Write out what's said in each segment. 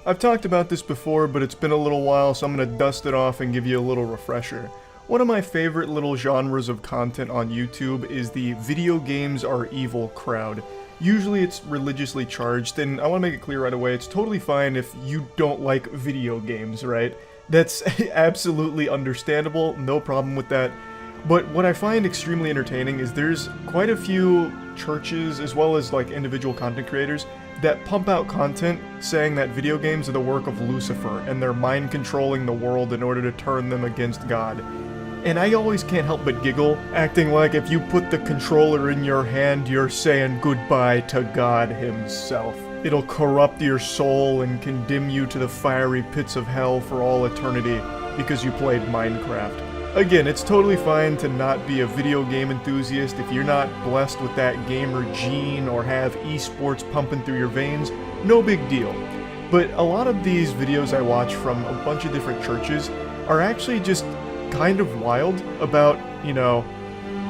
I've talked about this before, but it's been a little while, so I'm gonna dust it off and give you a little refresher. One of my favorite little genres of content on YouTube is the video games are evil crowd. Usually it's religiously charged, and I want to make it clear right away, it's totally fine if you don't like video games, right? That's absolutely understandable, no problem with that. But what I find extremely entertaining is there's quite a few churches, as well as like individual content creators, that pump out content saying that video games are the work of Lucifer, and they're mind controlling the world in order to turn them against God. And I always can't help but giggle, acting like if you put the controller in your hand, you're saying goodbye to God himself. It'll corrupt your soul and condemn you to the fiery pits of hell for all eternity because you played Minecraft. Again, it's totally fine to not be a video game enthusiast if you're not blessed with that gamer gene or have esports pumping through your veins, no big deal. But a lot of these videos I watch from a bunch of different churches are actually just kind of wild about, you know,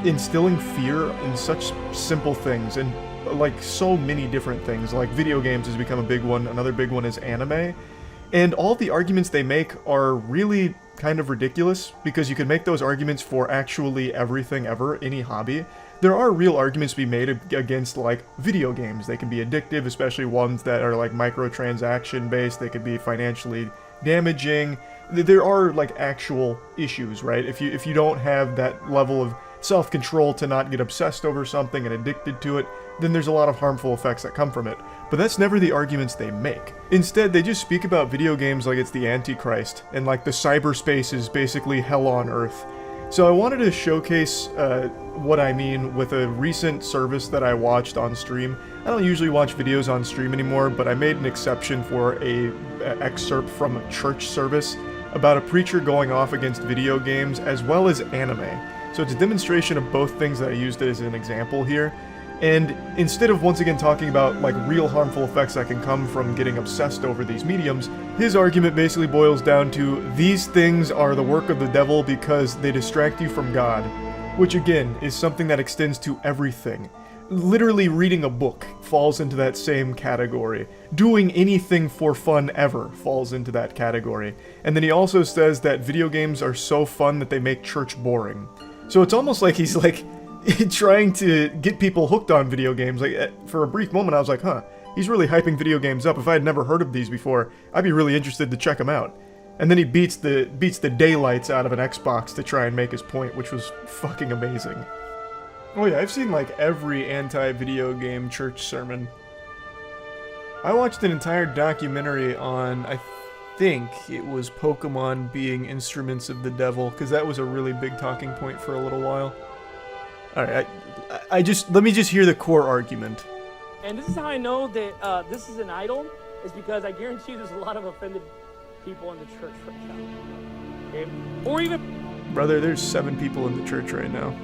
instilling fear in such simple things, and like so many different things. Like video games has become a big one, another big one is anime, and all the arguments they make are really kind of ridiculous, because you can make those arguments for actually everything ever, any hobby. There are real arguments to be made against like video games. They can be addictive, especially ones that are like microtransaction based. They could be financially damaging. There are like actual issues, right? If you don't have that level of self-control to not get obsessed over something and addicted to it, then there's a lot of harmful effects that come from it. But that's never the arguments they make. Instead, they just speak about video games like it's the Antichrist, and like the cyberspace is basically hell on earth. So I wanted to showcase what I mean with a recent service that I watched on stream. I don't usually watch videos on stream anymore, but I made an exception for a excerpt from a church service about a preacher going off against video games as well as anime. So it's a demonstration of both things that I used as an example here. And instead of once again talking about like real harmful effects that can come from getting obsessed over these mediums, his argument basically boils down to these things are the work of the devil because they distract you from God, which again is something that extends to everything. Literally reading a book falls into that same category. Doing anything for fun ever falls into that category. And then he also says that video games are so fun that they make church boring. So it's almost like he's like trying to get people hooked on video games. Like for a brief moment I was like, huh, he's really hyping video games up. If I had never heard of these before, I'd be really interested to check them out. And then he beats the daylights out of an Xbox to try and make his point, which was fucking amazing. Oh yeah, I've seen like every anti-video game church sermon. I watched an entire documentary on, I think it was Pokemon being instruments of the devil, because that was a really big talking point for a little while. Alright, let me just hear the core argument. And this is how I know that this is an idol, is because I guarantee there's a lot of offended people in the church right now. Okay? Or even... Brother, there's 7 people in the church right now.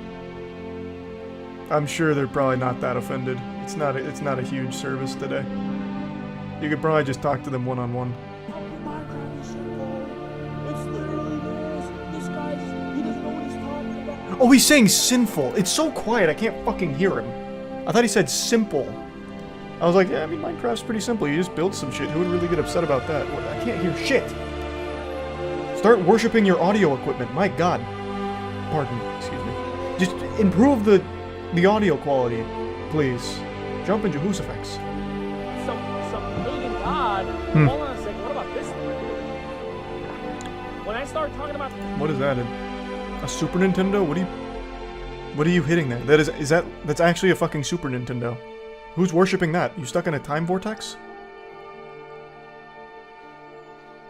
I'm sure they're probably not that offended. It's not a huge service today. You could probably just talk to them one-on-one. Oh, he's saying sinful. It's so quiet, I can't fucking hear him. I thought he said simple. I was like, yeah, I mean, Minecraft's pretty simple. You just build some shit. Who would really get upset about that? I can't hear shit. Start worshipping your audio equipment. My God. Pardon, excuse me. Just improve the audio quality, please. Jump into Jehoshaphat. Some pagan god. Hold on a second. What about this? When I start talking about... What is that? A Super Nintendo? What are you hitting there? That's actually a fucking Super Nintendo. Who's worshipping that? You stuck in a time vortex?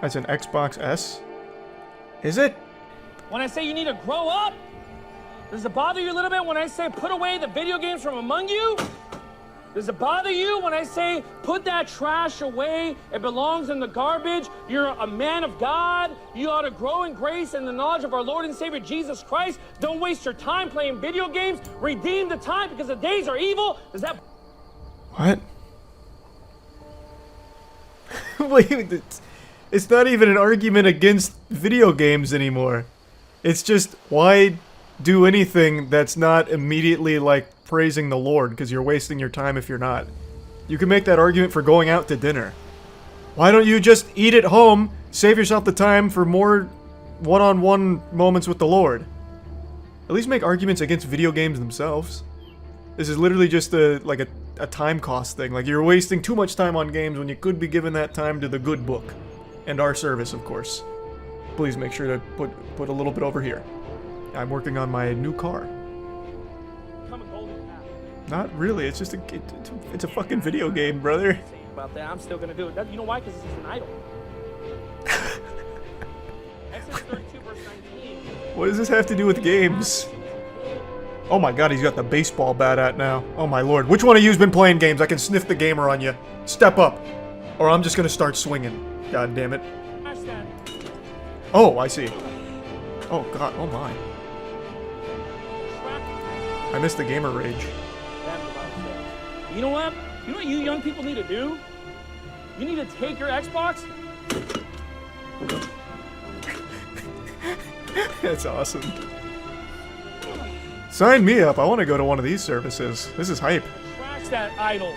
That's an Xbox S? Is it? When I say you need to grow up, does it bother you a little bit when I say put away the video games from among you? Does it bother you when I say put that trash away? It belongs in the garbage. You're a man of God. You ought to grow in grace and the knowledge of our Lord and Savior Jesus Christ. Don't waste your time playing video games. Redeem the time because the days are evil. Does that... What? Wait, it's not even an argument against video games anymore. It's just, why do anything that's not immediately, like, praising the Lord, because you're wasting your time if you're not. You can make that argument for going out to dinner. Why don't you just eat at home, save yourself the time for more one-on-one moments with the Lord? At least make arguments against video games themselves. This is literally just a time cost thing. Like, you're wasting too much time on games when you could be giving that time to the good book. And our service, of course. Please make sure to put a little bit over here. I'm working on my new car. Not really, it's just it's a fucking video game, brother. About that, I'm still gonna do it. You know why? Because this is an idol. Exodus 32 verse 19. What does this have to do with games? Oh my god, he's got the baseball bat out now. Oh my lord. Which one of you's been playing games? I can sniff the gamer on you. Step up. Or I'm just gonna start swinging. God damn it. Oh, I see. Oh god, oh my. I missed the gamer rage. You know what? You know what you young people need to do? You need to take your Xbox. That's awesome. Sign me up. I want to go to one of these services. This is hype. Trash that idol.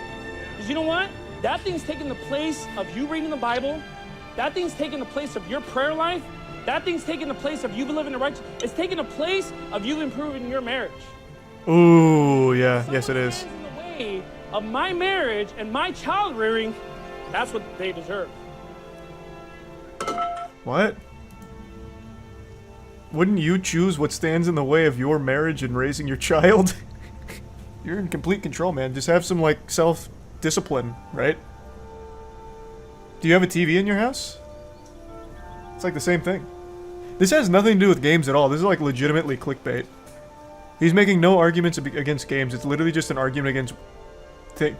Because you know what? That thing's taking the place of you reading the Bible. That thing's taking the place of your prayer life. That thing's taking the place of you living the righteous. It's taking the place of you improving your marriage. Ooh, yeah. Yes, it is. In the way of my marriage and my child rearing, that's what they deserve. What? Wouldn't you choose what stands in the way of your marriage and raising your child? You're in complete control, man. Just have some, like, self-discipline, right? Do you have a TV in your house? It's like the same thing. This has nothing to do with games at all. This is, like, legitimately clickbait. He's making no arguments against games. It's literally just an argument against,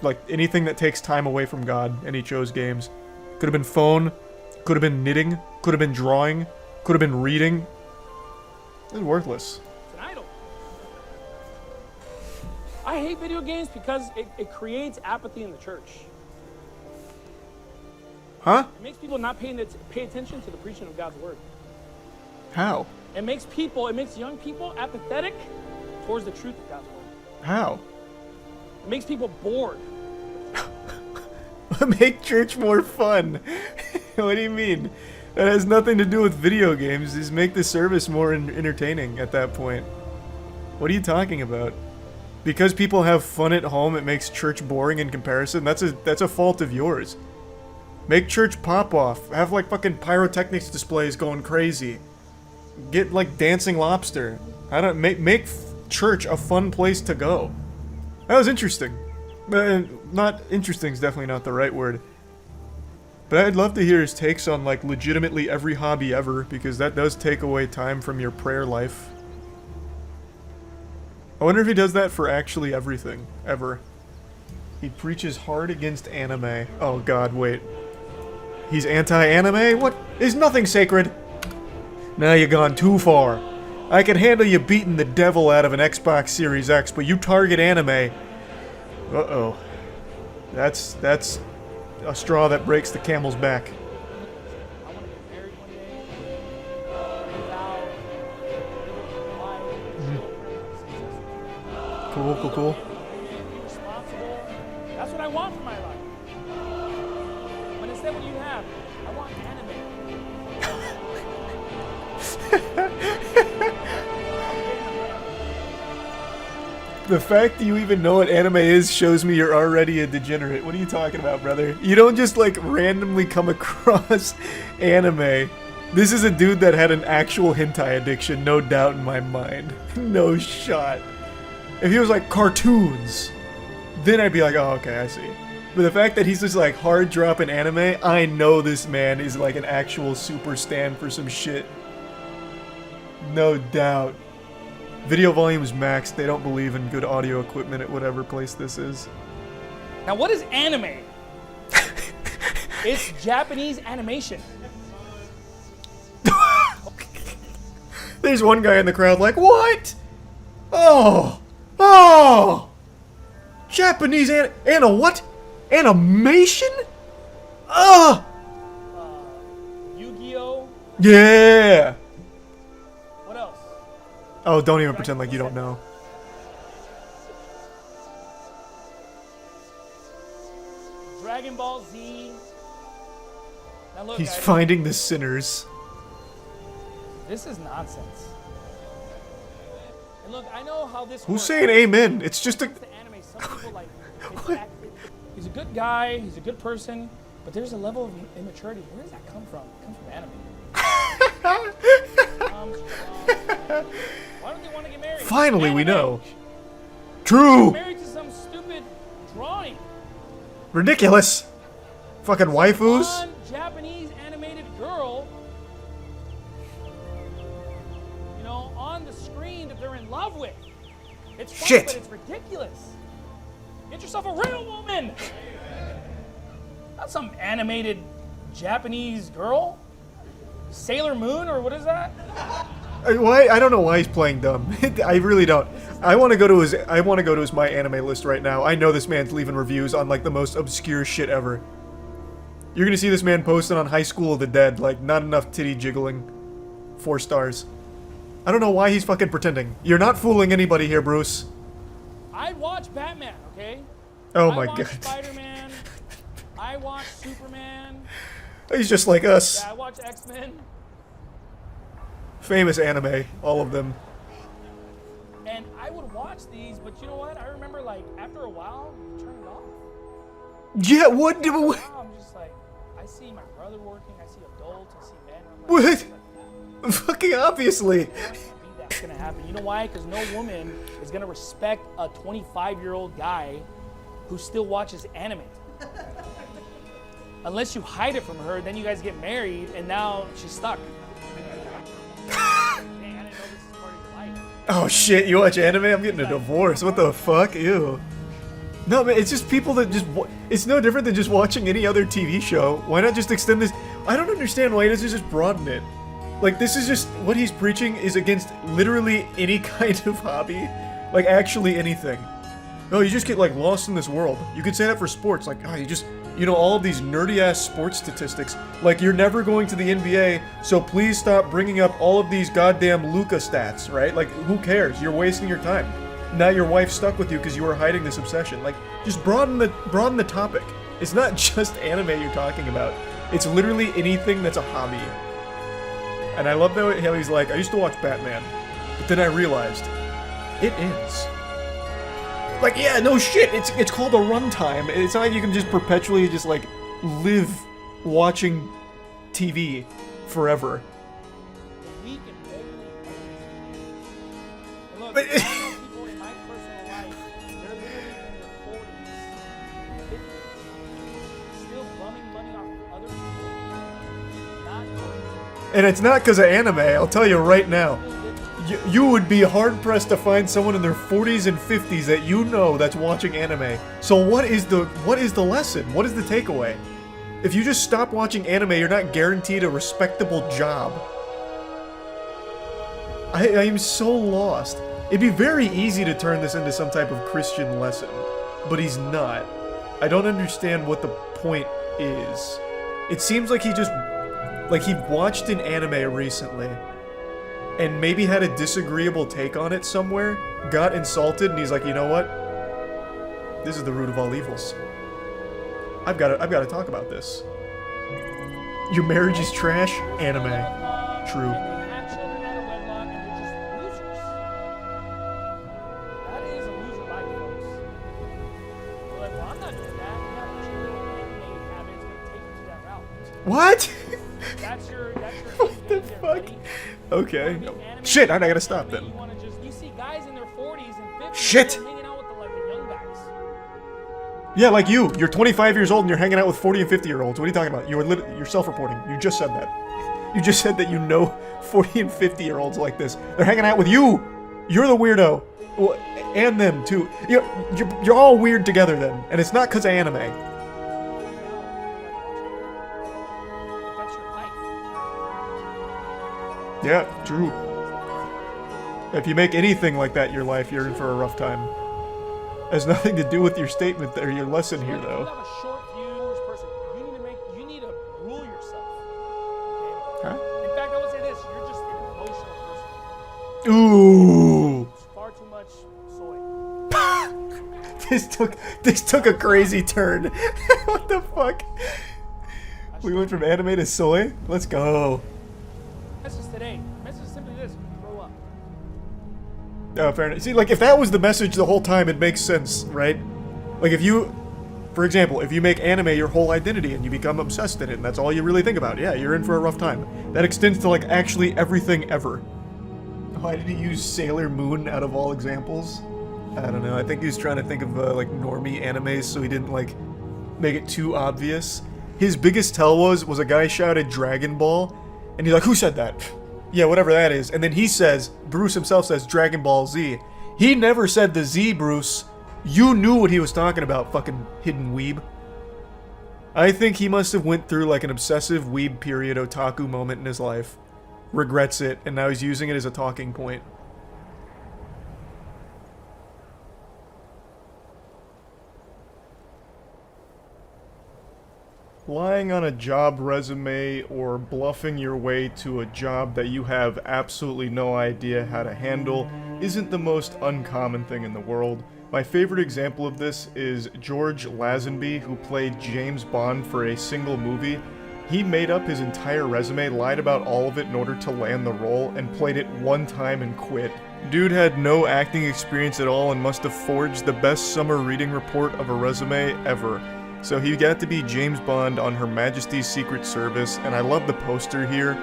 like, anything that takes time away from God, and he chose games. Could have been phone, could have been knitting, could have been drawing, could have been reading. It's worthless. It's an idol. I hate video games because it creates apathy in the church. Huh? It makes people not pay attention to the preaching of God's word. How? It makes young people apathetic towards the truth of God's word. How? It makes people bored. Make church more fun. What do you mean? That has nothing to do with video games. Just make the service more entertaining at that point. What are you talking about? Because people have fun at home, it makes church boring in comparison? That's a fault of yours. Make church pop off. Have like fucking pyrotechnics displays going crazy. Get like dancing lobster. I don't make church a fun place to go. That was interesting. Not interesting is definitely not the right word. But I'd love to hear his takes on, like, legitimately every hobby ever, because that does take away time from your prayer life. I wonder if he does that for actually everything, ever. He preaches hard against anime. Oh god, wait. He's anti-anime? What? There's nothing sacred! Now you've gone too far. I can handle you beating the devil out of an Xbox Series X, but you target anime. Uh-oh. That's a straw that breaks the camel's back. I want to get married one day. Cool. Be responsible. That's what I want for my life. But instead, what do you have? I want The fact that you even know what anime is shows me you're already a degenerate. What are you talking about, brother? You don't just, like, randomly come across anime. This is a dude that had an actual hentai addiction, no doubt in my mind. No shot. If he was like, cartoons, then I'd be like, oh, okay, I see. But the fact that he's just, like, hard dropping anime, I know this man is, like, an actual super stan for some shit. No doubt. Video volume is maxed. They don't believe in good audio equipment at whatever place this is. Now, what is anime? It's Japanese animation. There's one guy in the crowd like, what? Oh! Japanese what? Animation? Yu-Gi-Oh! Yeah! What else? Oh, don't even pretend like you don't know. Dragon Ball Z. Now look, He's guys, finding the sinners. this is nonsense. And look, I know how this Who's works. saying amen? It's just a... The anime, some people like he's a good guy, he's a good person, but there's a level of immaturity. Where does that come from? It comes from anime. Why don't they want to get married? Finally, we Anime. know. True! Married to some stupid drawing. Ridiculous! Fucking waifus? One Japanese animated girl, you know, on the screen that they're in love with. It's fun, Shit. but it's ridiculous. Get yourself a real woman. Not some animated Japanese girl. Sailor Moon, or what is that? Why? I don't know why he's playing dumb. I really don't. I want to go to his my anime list right now. I know this man's leaving reviews on like the most obscure shit ever. You're gonna see this man posting on High School of the Dead, like not enough titty jiggling. 4 stars. I don't know why he's fucking pretending. You're not fooling anybody here, Bruce. I watch Batman, okay? Oh my I watch god. Spider-Man. I watch Superman. He's just like us. Yeah, I watch X-Men. Famous anime, all of them. And I would watch these, but you know what? I remember, like, after a while, you turn it off. Yeah, what? Now I'm just like, I see my brother working, I see adults, I see men. I'm like, What? "It's like, Fucking obviously. that's gonna happen. You know why? Because no woman is gonna respect a 25-year-old guy who still watches anime. Unless you hide it from her, then you guys get married, and now she's stuck. Dang, I didn't know this is part of your life. Oh shit, you watch anime? I'm getting a divorce. What the fuck? Ew. No, man, it's just people that just... It's no different than just watching any other TV show. Why not just extend this? I don't understand why he doesn't just broaden it. Like, this is just... What he's preaching is against literally any kind of hobby. Like, actually anything. No, you just get, like, lost in this world. You could say that for sports. Like, oh, you just... You know, all of these nerdy-ass sports statistics. Like, you're never going to the NBA, so please stop bringing up all of these goddamn Luka stats, right? Like, who cares? You're wasting your time. Now your wife's stuck with you because you were hiding this obsession. Like, just broaden the topic. It's not just anime you're talking about. It's literally anything that's a hobby. And I love how he's like, I used to watch Batman, but then I realized, it ends. Like, yeah, no shit, it's called a runtime. It's not like you can just perpetually just, like, live watching TV forever. Weak and old. And look, I know people in my personal life, they're literally in their 40s, 50s, still bumming money off of other people, not doing And it's not because of anime, I'll tell you right now. You would be hard-pressed to find someone in their 40s and 50s that you know that's watching anime. So what is the lesson? What is the takeaway? If you just stop watching anime, you're not guaranteed a respectable job. I am so lost. It'd be very easy to turn this into some type of Christian lesson, but he's not. I don't understand what the point is. It seems like he watched an anime recently, and maybe had a disagreeable take on it somewhere, got insulted, and he's like, you know what? This is the root of all evils. I've got to talk about this. Your marriage is trash? Anime. True. And they have children out of wedlock, and they're just losers. That is a loser life, folks. They're like, well, I'm not doing that. Yeah, but your little anime habit's gonna take you to that route. What? That's your What the there, fuck? buddy. Okay. You wanna be anime, Shit, I gotta stop then. You wanna just, you see guys in their 40s and 50s Shit. still hanging out with the young guys. Yeah, like you. You're 25 years old and you're hanging out with 40 and 50-year-olds. What are you talking about? You're self-reporting. You just said that. You just said that you know 40 and 50-year-olds like this. They're hanging out with you. You're the weirdo. Well, and them, too. You're all weird together then. And it's not because of anime. That's your life. Yeah, true. If you make anything like that in your life, you're in for a rough time. Has nothing to do with your statement or your lesson here, If you though. have a short view person, you need to rule yourself. Okay? Huh? In fact, I would say this: you're just an emotional person. Ooh. It's far too much soy. This took a crazy turn. What the fuck? I We went from anime to soy? Let's go. Message today. Message is simply this: grow up. Oh, fair enough. See, like, if that was the message the whole time, it makes sense, right? Like, if you... For example, if you make anime your whole identity and you become obsessed in it and that's all you really think about, yeah, you're in for a rough time. That extends to, like, actually everything ever. Why did he use Sailor Moon out of all examples? I don't know. I think he was trying to think of, like, normie animes so he didn't, like, make it too obvious. His biggest tell was a guy shouted Dragon Ball, and he's like, who said that? Yeah, whatever that is. And then he says, Bruce himself says Dragon Ball Z. He never said the Z, Bruce. You knew what he was talking about, fucking hidden weeb. I think he must have went through like an obsessive weeb period otaku moment in his life. Regrets it, and now he's using it as a talking point. Lying on a job resume or bluffing your way to a job that you have absolutely no idea how to handle isn't the most uncommon thing in the world. My favorite example of this is George Lazenby, who played James Bond for a single movie. He made up his entire resume, lied about all of it in order to land the role, and played it one time and quit. Dude had no acting experience at all and must have forged the best summer reading report of a resume ever. So he got to be James Bond on Her Majesty's Secret Service, and I love the poster here.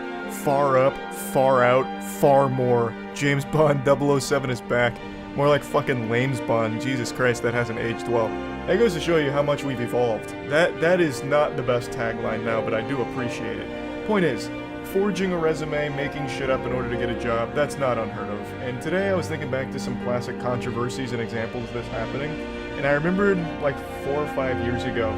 Far up, far out, far more. James Bond 007 is back. More like fucking Lames Bond. Jesus Christ, that hasn't aged well. That goes to show you how much we've evolved. That is not the best tagline now, but I do appreciate it. Point is, forging a resume, making shit up in order to get a job, that's not unheard of. And today I was thinking back to some classic controversies and examples of this happening, and I remembered like 4 or 5 years ago,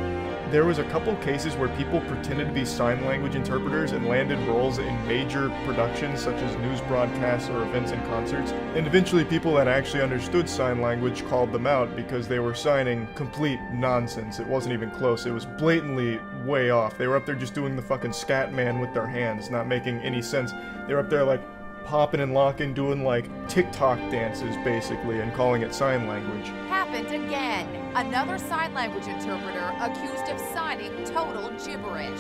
there was a couple cases where people pretended to be sign language interpreters and landed roles in major productions such as news broadcasts or events and concerts, and eventually people that actually understood sign language called them out because they were signing complete nonsense. It wasn't even close. It was blatantly way off. They were up there just doing the fucking scat man with their hands, not making any sense. They were up there like popping and locking, doing like TikTok dances basically, and calling it sign language. Happened again. Another sign language interpreter accused of signing total gibberish.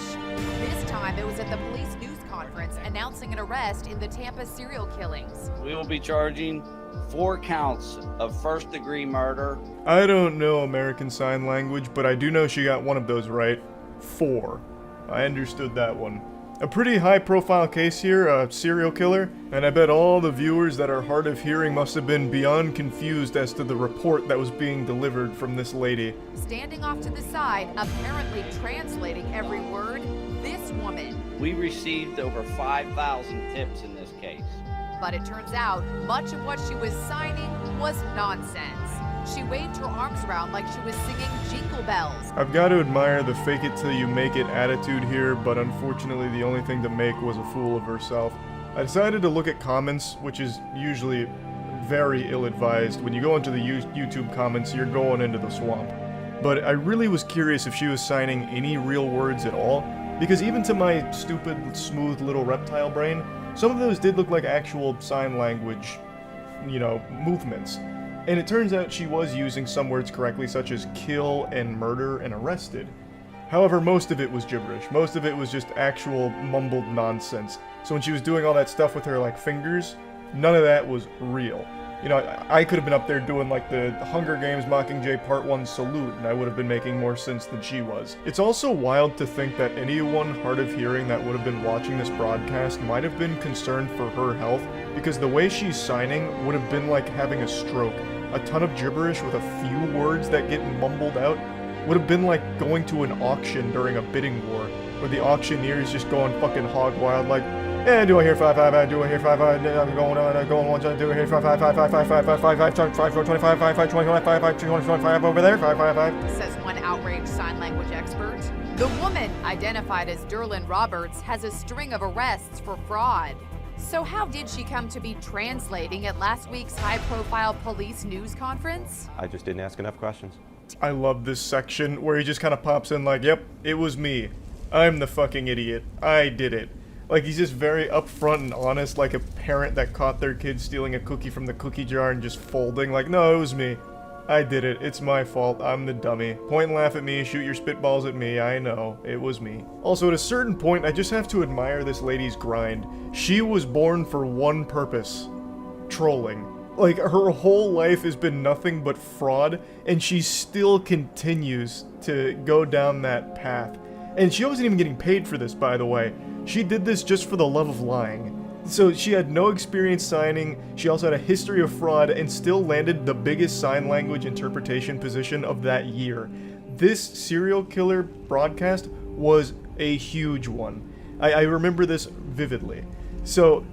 This time it was at the police news conference announcing an arrest in the Tampa serial killings. We will be charging 4 counts of first-degree murder. I don't know American Sign Language, but I do know she got one of those right. 4. I understood that one. A pretty high-profile case here, a serial killer, and I bet all the viewers that are hard of hearing must have been beyond confused as to the report that was being delivered from this lady. Standing off to the side, apparently translating every word, this woman. We received over 5,000 tips in this case. But it turns out, much of what she was signing was nonsense. She waved her arms around like she was singing Jingle Bells. I've got to admire the fake it till you make it attitude here, but unfortunately the only thing to make was a fool of herself. I decided to look at comments, which is usually very ill-advised. When you go into the YouTube comments, you're going into the swamp. But I really was curious if she was signing any real words at all, because even to my stupid, smooth little reptile brain, some of those did look like actual sign language, you know, movements. And it turns out she was using some words correctly, such as kill and murder and arrested. However, most of it was gibberish. Most of it was just actual mumbled nonsense. So when she was doing all that stuff with her, like, fingers, none of that was real. You know, I could have been up there doing, like, the Hunger Games Mockingjay Part 1 salute, and I would have been making more sense than she was. It's also wild to think that anyone hard of hearing that would have been watching this broadcast might have been concerned for her health, because the way she's signing would have been like having a stroke. A ton of gibberish with a few words that get mumbled out would have been like going to an auction during a bidding war, where the auctioneer's just going fucking hog wild, like, yeah, do I hear 5, do I hear 5, I'm going one, do I hear 5, 25, 25 over there, 5. Says one outraged sign language expert. The woman, identified as Derlin Roberts, has a string of arrests for fraud. So how did she come to be translating at last week's high-profile police news conference? I just didn't ask enough questions. I love this section where he just kind of pops in like, yep, it was me. I'm the fucking idiot. I did it. Like, he's just very upfront and honest, like a parent that caught their kid stealing a cookie from the cookie jar and just folding, like, no, it was me. I did it. It's my fault. I'm the dummy. Point and laugh at me, shoot your spitballs at me. I know. It was me. Also, at a certain point, I just have to admire this lady's grind. She was born for one purpose. Trolling. Like, her whole life has been nothing but fraud, and she still continues to go down that path. And she wasn't even getting paid for this, by the way. She did this just for the love of lying. So she had no experience signing, she also had a history of fraud, and still landed the biggest sign language interpretation position of that year. This serial killer broadcast was a huge one. I remember this vividly. So,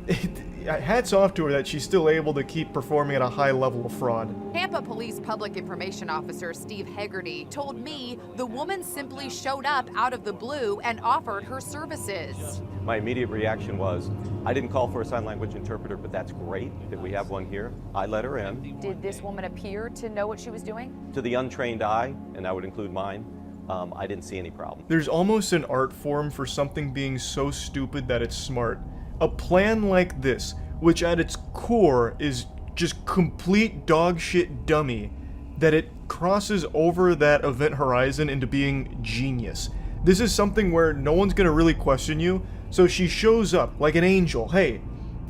hats off to her that she's still able to keep performing at a high level of fraud. Tampa Police Public Information Officer Steve Hegarty told me the woman simply showed up out of the blue and offered her services. My immediate reaction was, I didn't call for a sign language interpreter, but that's great that we have one here. I let her in. Did this woman appear to know what she was doing? To the untrained eye, and that would include mine, I didn't see any problem. There's almost an art form for something being so stupid that it's smart. A plan like this, which at its core is just complete dogshit dummy, that it crosses over that event horizon into being genius. This is something where no one's gonna really question you, so she shows up like an angel. Hey,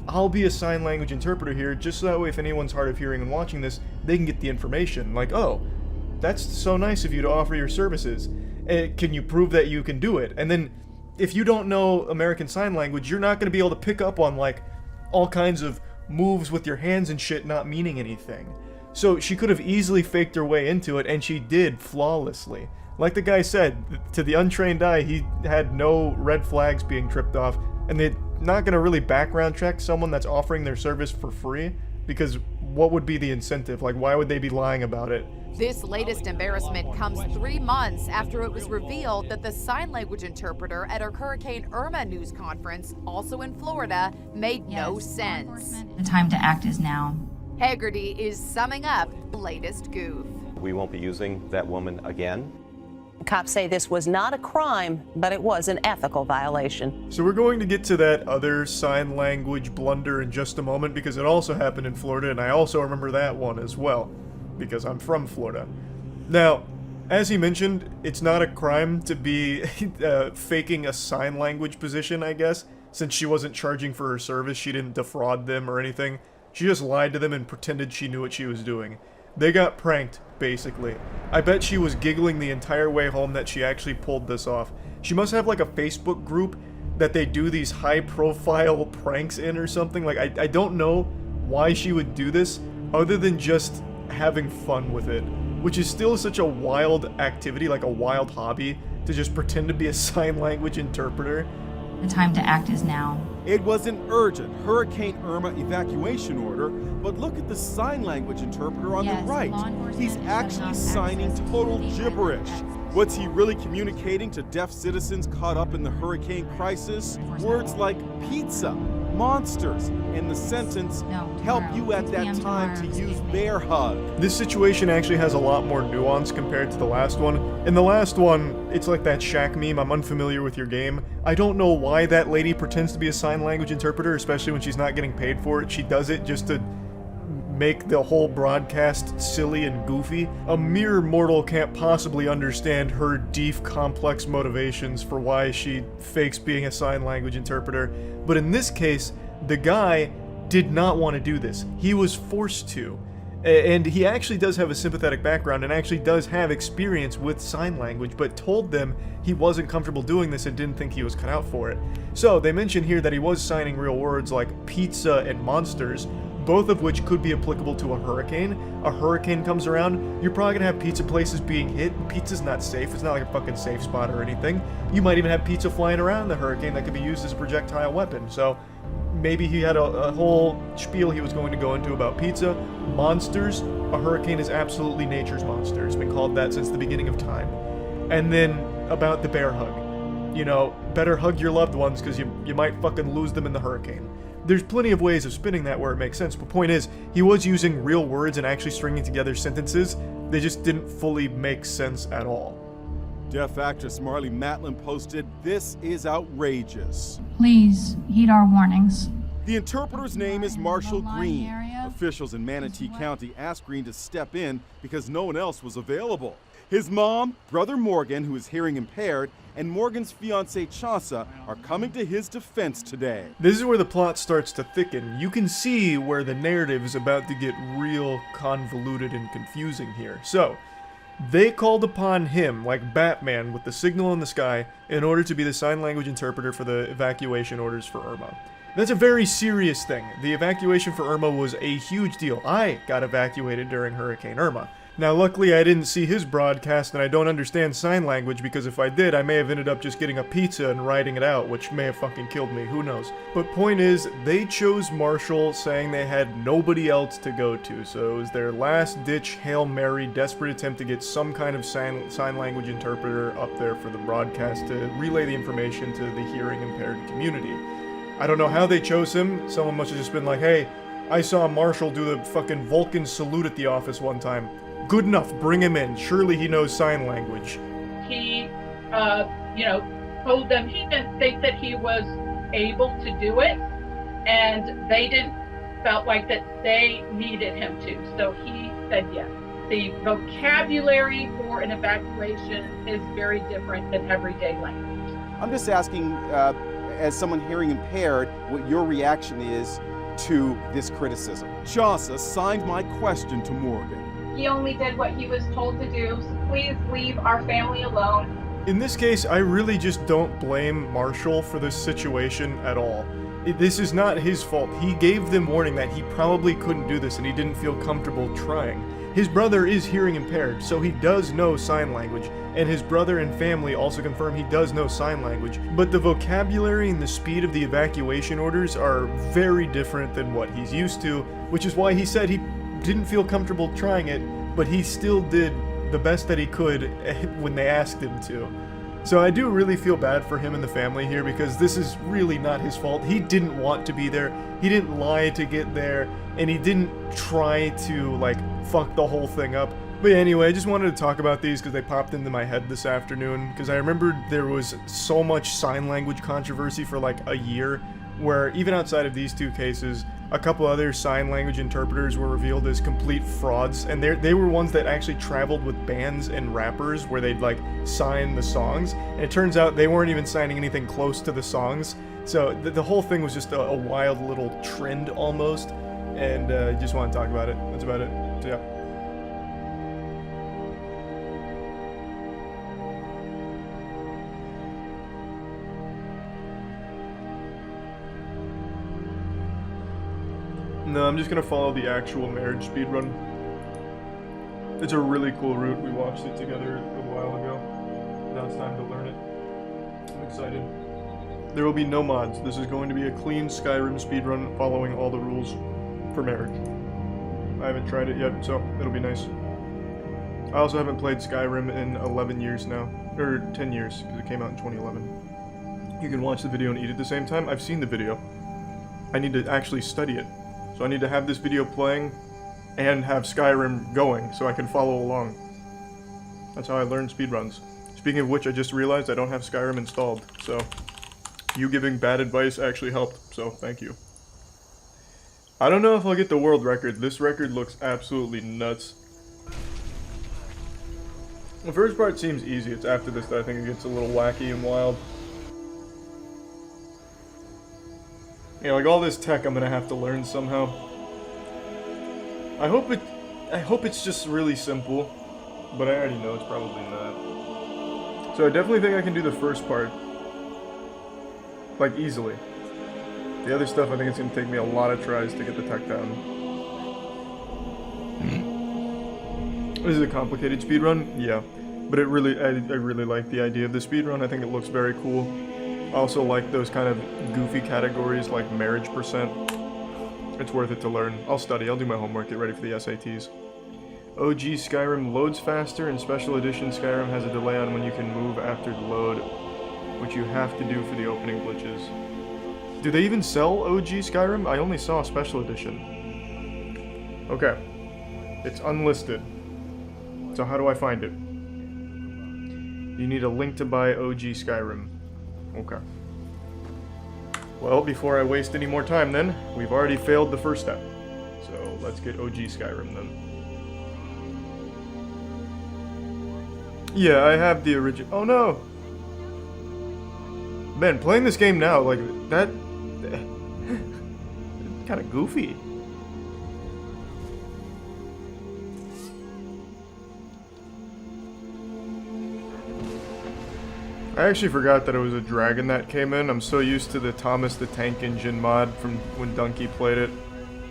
I'll be a sign language interpreter here, just so that way if anyone's hard of hearing and watching this, they can get the information. Like, oh, that's so nice of you to offer your services. Can you prove that you can do it? And then, if you don't know American Sign Language, you're not going to be able to pick up on, like, all kinds of moves with your hands and shit not meaning anything. So she could have easily faked her way into it, and she did flawlessly. Like the guy said, to the untrained eye, he had no red flags being tripped off, and they're not going to really background check someone that's offering their service for free, because what would be the incentive? Like, why would they be lying about it? This latest embarrassment comes 3 months after it was revealed that the sign language interpreter at a Hurricane Irma news conference, also in Florida, made no sense. The time to act is now. Hegarty is summing up the latest goof. We won't be using that woman again. Cops say this was not a crime, but it was an ethical violation. So we're going to get to that other sign language blunder in just a moment, because it also happened in Florida, and I also remember that one as well, because I'm from Florida. Now, as he mentioned, it's not a crime to be faking a sign language position, I guess, since she wasn't charging for her service. She didn't defraud them or anything. She just lied to them and pretended she knew what she was doing. They got pranked, basically. I bet she was giggling the entire way home that she actually pulled this off. She must have like a Facebook group that they do these high-profile pranks in or something. Like, I don't know why she would do this, other than just having fun with it, which is still such a wild activity, like a wild hobby, to just pretend to be a sign language interpreter. The time to act is now. It was an urgent Hurricane Irma evacuation order, but look at the sign language interpreter on the right. He's actually signing total gibberish. What's he really communicating to deaf citizens caught up in the hurricane crisis? Words like pizza, monsters, and the sentence, help you at that time to use bear hug. This situation actually has a lot more nuance compared to the last one. In the last one, it's like that Shaq meme, I'm unfamiliar with your game. I don't know why that lady pretends to be a sign language interpreter, especially when she's not getting paid for it. She does it just to make the whole broadcast silly and goofy. A mere mortal can't possibly understand her deep, complex motivations for why she fakes being a sign language interpreter. But in this case, the guy did not want to do this. He was forced to. And he actually does have a sympathetic background and actually does have experience with sign language, but told them he wasn't comfortable doing this and didn't think he was cut out for it. So they mention here that he was signing real words like pizza and monsters, both of which could be applicable to a hurricane. A hurricane comes around, you're probably gonna have pizza places being hit. Pizza's not safe, it's not like a fucking safe spot or anything. You might even have pizza flying around the hurricane that could be used as a projectile weapon. So maybe he had a whole spiel he was going to go into about pizza. Monsters, a hurricane is absolutely nature's monster. It's been called that since the beginning of time. And then about the bear hug. You know, better hug your loved ones because you might fucking lose them in the hurricane. There's plenty of ways of spinning that where it makes sense, but point is, he was using real words and actually stringing together sentences. They just didn't fully make sense at all. Deaf actress Marlee Matlin posted, "This is outrageous." Please heed our warnings. The interpreter's name is Marshall Green. Officials in Manatee County asked Green to step in because no one else was available. His mom, brother Morgan, who is hearing impaired, and Morgan's fiancée Chausa are coming to his defense today. This is where the plot starts to thicken. You can see where the narrative is about to get real convoluted and confusing here. So, they called upon him, like Batman with the signal in the sky, in order to be the sign language interpreter for the evacuation orders for Irma. That's a very serious thing. The evacuation for Irma was a huge deal. I got evacuated during Hurricane Irma. Now, luckily, I didn't see his broadcast, and I don't understand sign language, because if I did, I may have ended up just getting a pizza and writing it out, which may have fucking killed me, who knows. But point is, they chose Marshall, saying they had nobody else to go to, so it was their last-ditch Hail Mary, desperate attempt to get some kind of sign language interpreter up there for the broadcast to relay the information to the hearing-impaired community. I don't know how they chose him. Someone must have just been like, hey, I saw Marshall do the fucking Vulcan salute at the office one time. Good enough, bring him in. Surely he knows sign language. He, told them he didn't think that he was able to do it, and they felt like that they needed him to. So he said yes. The vocabulary for an evacuation is very different than everyday language. I'm just asking, as someone hearing impaired, what your reaction is to this criticism. Chausa signed my question to Morgan. He only did what he was told to do, so please leave our family alone. In this case, I really just don't blame Marshall for this situation at all. This is not his fault. He gave them warning that he probably couldn't do this and he didn't feel comfortable trying. His brother is hearing impaired, so he does know sign language, and his brother and family also confirm he does know sign language, but the vocabulary and the speed of the evacuation orders are very different than what he's used to, which is why he said he didn't feel comfortable trying it, but he still did the best that he could when they asked him to. So I do really feel bad for him and the family here, because this is really not his fault. He didn't want to be there, he didn't lie to get there, and he didn't try to, fuck the whole thing up. But anyway, I just wanted to talk about these because they popped into my head this afternoon, because I remembered there was so much sign language controversy for a year, where even outside of these two cases, a couple other sign language interpreters were revealed as complete frauds, and they were ones that actually traveled with bands and rappers where they'd sign the songs, and it turns out they weren't even signing anything close to the songs. So the whole thing was just a wild little trend almost, and just want to talk about it. That's about it. So yeah. No, I'm just gonna follow the actual marriage speedrun. It's a really cool route. We watched it together a while ago. Now it's time to learn it. I'm excited. There will be no mods. This is going to be a clean Skyrim speedrun following all the rules for marriage. I haven't tried it yet, so it'll be nice. I also haven't played Skyrim in 11 years now. Or 10 years, because it came out in 2011. You can watch the video and eat at the same time. I've seen the video. I need to actually study it. So I need to have this video playing and have Skyrim going so I can follow along. That's how I learn speedruns. Speaking of which, I just realized I don't have Skyrim installed, so you giving bad advice actually helped, so thank you. I don't know if I'll get the world record. This record looks absolutely nuts. The first part seems easy. It's after this that I think it gets a little wacky and wild. Yeah, all this tech I'm gonna have to learn somehow. I hope it's just really simple, but I already know it's probably not. So I definitely think I can do the first part, easily. The other stuff, I think it's gonna take me a lot of tries to get the tech down. This is a complicated speedrun, yeah, but I really like the idea of the speedrun. I think it looks very cool. I also like those kind of goofy categories like marriage percent. It's worth it to learn. I'll study, I'll do my homework, get ready for the SATs. OG Skyrim loads faster, and Special Edition Skyrim has a delay on when you can move after the load, which you have to do for the opening glitches. Do they even sell OG Skyrim? I only saw Special Edition. Okay. It's unlisted. So how do I find it? You need a link to buy OG Skyrim. Okay. Well, before I waste any more time then, we've already failed the first step. So let's get OG Skyrim then. Yeah, I have the original. Oh no! Man, playing this game now, like, that... kind of goofy. I actually forgot that it was a dragon that came in. I'm so used to the Thomas the Tank Engine mod from when Donkey played it.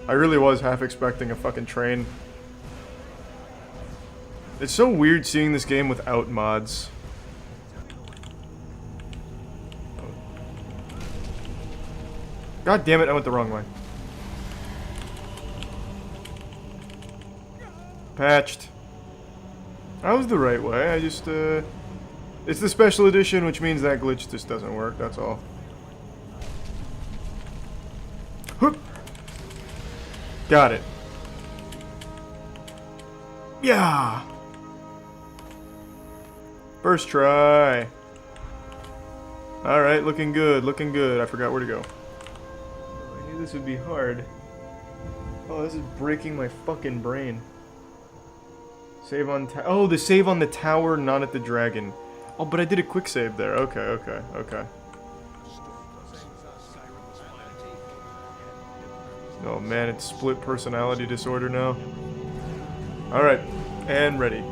I really was half expecting a fucking train. It's so weird seeing this game without mods. God damn it, I went the wrong way. Patched. I was the right way, I just, it's the special edition, which means that glitch just doesn't work, that's all. Hoop. Got it. Yeah! First try. Alright, looking good, looking good. I forgot where to go. I knew this would be hard. Oh, this is breaking my fucking brain. Save on oh, the save on the tower, not at the dragon. Oh, but I did a quick save there. Okay, okay, okay. Oh man, it's split personality disorder now. Alright, and ready.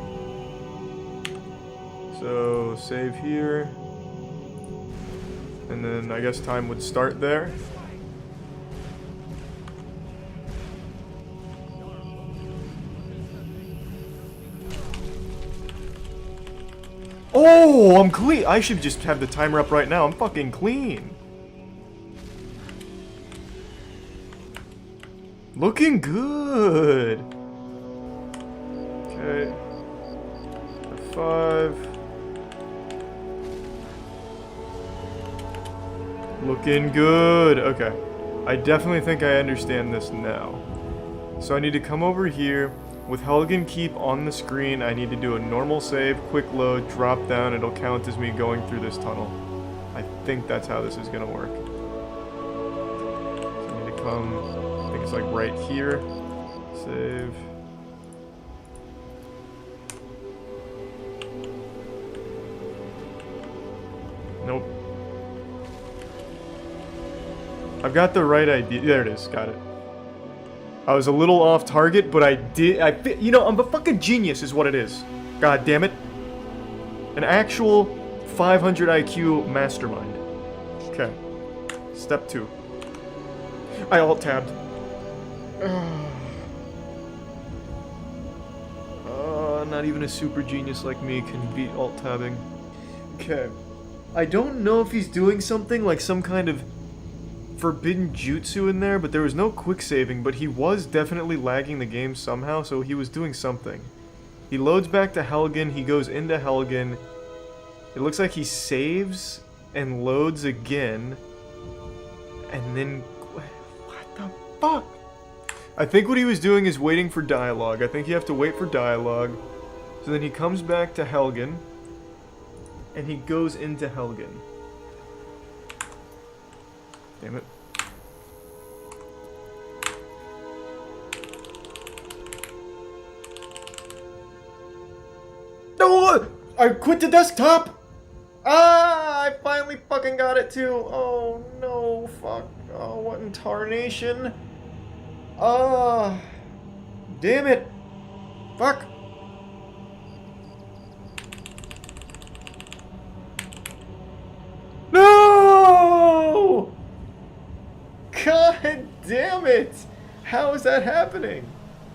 So, save here. And then I guess time would start there. Oh, I'm clean. I should just have the timer up right now. I'm fucking clean. Looking good. Okay. 5. Looking good. Okay. I definitely think I understand this now. So I need to come over here. With Helgen Keep on the screen, I need to do a normal save, quick load, drop down, it'll count as me going through this tunnel. I think that's how this is gonna work. So I need to come, I think it's like right here. Save. Nope. I've got the right idea. There it is, got it. I was a little off target, but you know, I'm a fucking genius is what it is. God damn it. An actual 500 IQ mastermind. Okay. Step 2. I alt-tabbed. Not even a super genius like me can beat alt-tabbing. Okay. I don't know if he's doing something like some kind of forbidden jutsu in there, but there was no quick saving, but he was definitely lagging the game somehow, so he was doing something. He loads back to Helgen, he goes into Helgen, it looks like he saves and loads again, and then, what the fuck? I think what he was doing is waiting for dialogue. I think you have to wait for dialogue, so then he comes back to Helgen, and he goes into Helgen. Damn it. No! I quit the desktop! Ah! I finally fucking got it too! Oh no, fuck. Oh, what in tarnation? Ah! Damn it! Fuck! No! God damn it! How is that happening?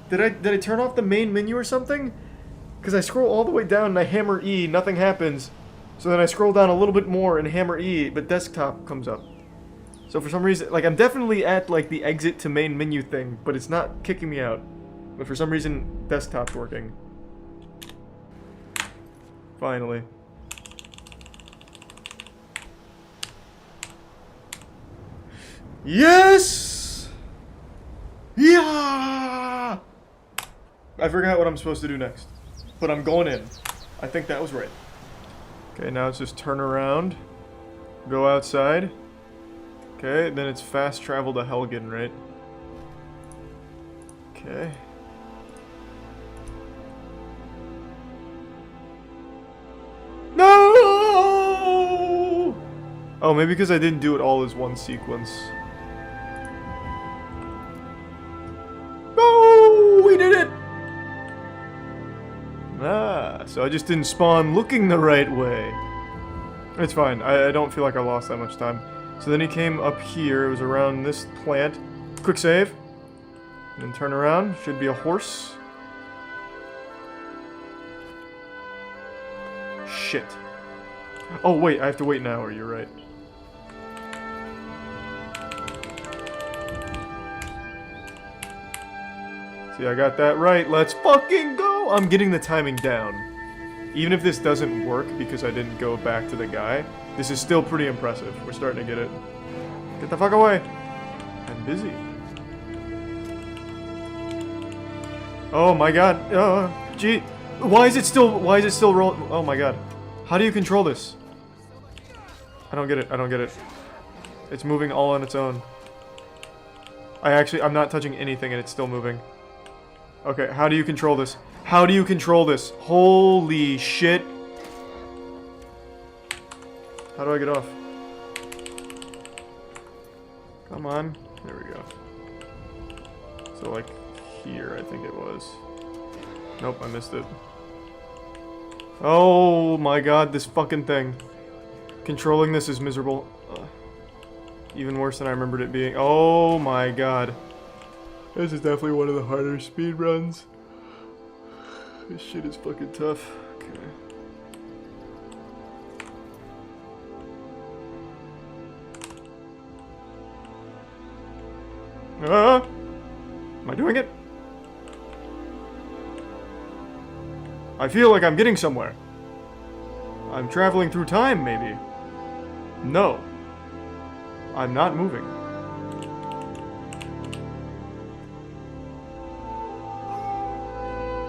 Did I turn off the main menu or something? Because I scroll all the way down and I hammer E, nothing happens. So then I scroll down a little bit more and hammer E, but desktop comes up. So for some reason, like, I'm definitely at, like, the exit to main menu thing, but it's not kicking me out. But for some reason, desktop's working. Finally. Yes! Yeah! I forgot what I'm supposed to do next. But I'm going in. I think that was right. Okay, now it's just turn around. Go outside. Okay, then it's fast travel to Helgen, right? Okay. No! Oh, maybe because I didn't do it all as one sequence. No! We did it! Ah, so I just didn't spawn looking the right way. It's fine. I don't feel like I lost that much time. So then he came up here. It was around this plant. Quick save. And then turn around. Should be a horse. Shit. Oh, wait. I have to wait an hour. You're right. See, I got that right. Let's fucking go! I'm getting the timing down. Even if this doesn't work because I didn't go back to the guy, this is still pretty impressive. We're starting to get it. Get the fuck away. I'm busy. Oh my god. Gee. Why is it still rolling? Oh my god. How do you control this? I don't get it. I don't get it. It's moving all on its own. I'm not touching anything and it's still moving. Okay, how do you control this? How do you control this? Holy shit. How do I get off? Come on. There we go. So like here, I think it was. Nope, I missed it. Oh my god, this fucking thing. Controlling this is miserable. Even worse than I remembered it being. Oh my god. This is definitely one of the harder speedruns. This shit is fucking tough. Okay. Am I doing it? I feel like I'm getting somewhere. I'm traveling through time, maybe. No. I'm not moving.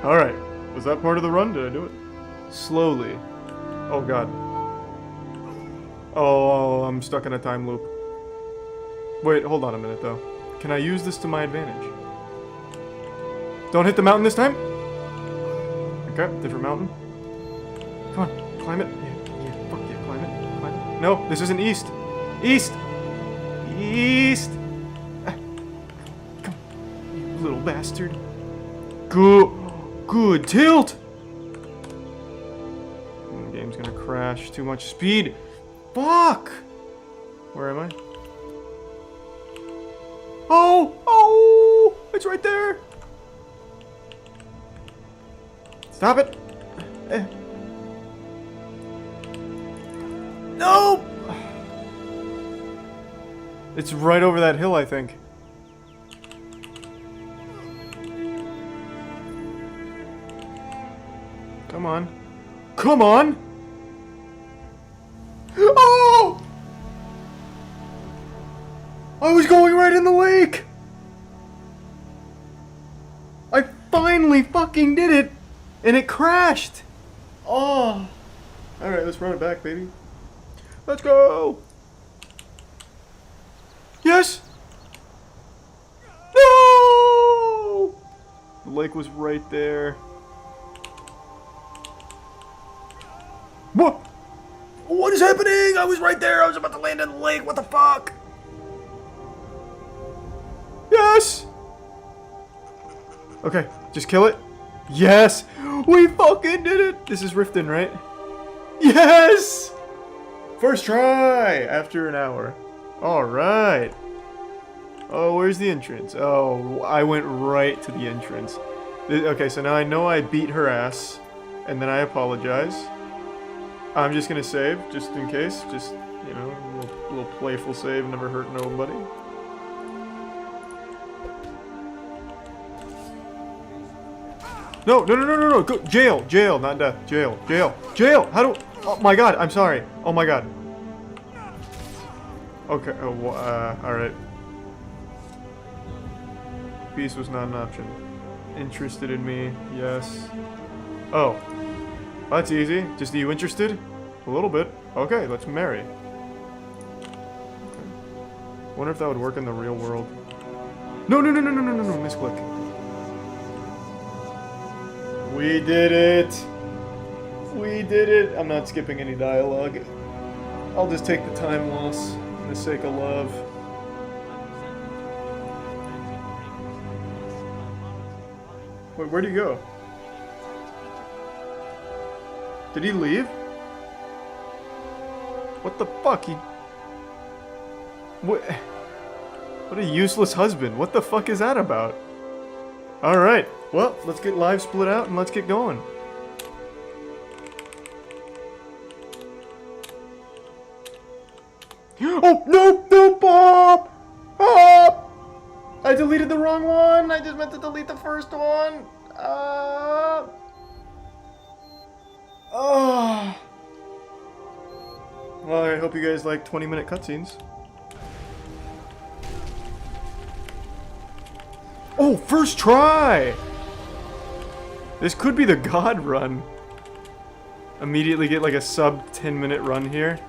Alright. Was that part of the run? Did I do it? Slowly. Oh god. Oh, I'm stuck in a time loop. Wait, hold on a minute though. Can I use this to my advantage? Don't hit the mountain this time? Okay, different mountain. Come on, climb it. Yeah, fuck yeah, climb it. Climb it. No, this isn't east. East! East! Come on, you little bastard. Good tilt! The game's gonna crash. Too much speed. Fuck! Where am I? Oh! Oh! It's right there! Stop it! No! It's right over that hill, I think. Come on. Come on! Oh! I was going right in the lake! I finally fucking did it! And it crashed! Oh! Alright, let's run it back, baby. Let's go! Yes! No! The lake was right there. What? What is happening? I was right there. I was about to land in the lake. What the fuck? Yes! Okay, just kill it. Yes! We fucking did it! This is Riften, right? Yes! First try! After an hour. Alright. Oh, where's the entrance? Oh, I went right to the entrance. Okay, so now I know I beat her ass. And then I apologize. I'm just gonna save, just in case. Just, you know, a little playful save, never hurt nobody. No, go, jail, not death, jail. Oh my god, I'm sorry, oh my god. Okay, alright. Peace was not an option. Interested in me, yes. Oh. That's easy. Just are you interested? A little bit. Okay, let's marry. Okay. Wonder if that would work in the real world. No, no, no, no, no, no, no, no, misclick. We did it! We did it! I'm not skipping any dialogue. I'll just take the time loss for the sake of love. Wait, where'd he go? Did he leave? What the fuck? What a useless husband. What the fuck is that about? Alright, well, let's get live split out and let's get going. Oh, no, no, Bob! Oh! I deleted the wrong one! I just meant to delete the first one! Oh. Well, I hope you guys like 20-minute cutscenes. Oh, first try! This could be the God run. Immediately get like a sub 10-minute run here.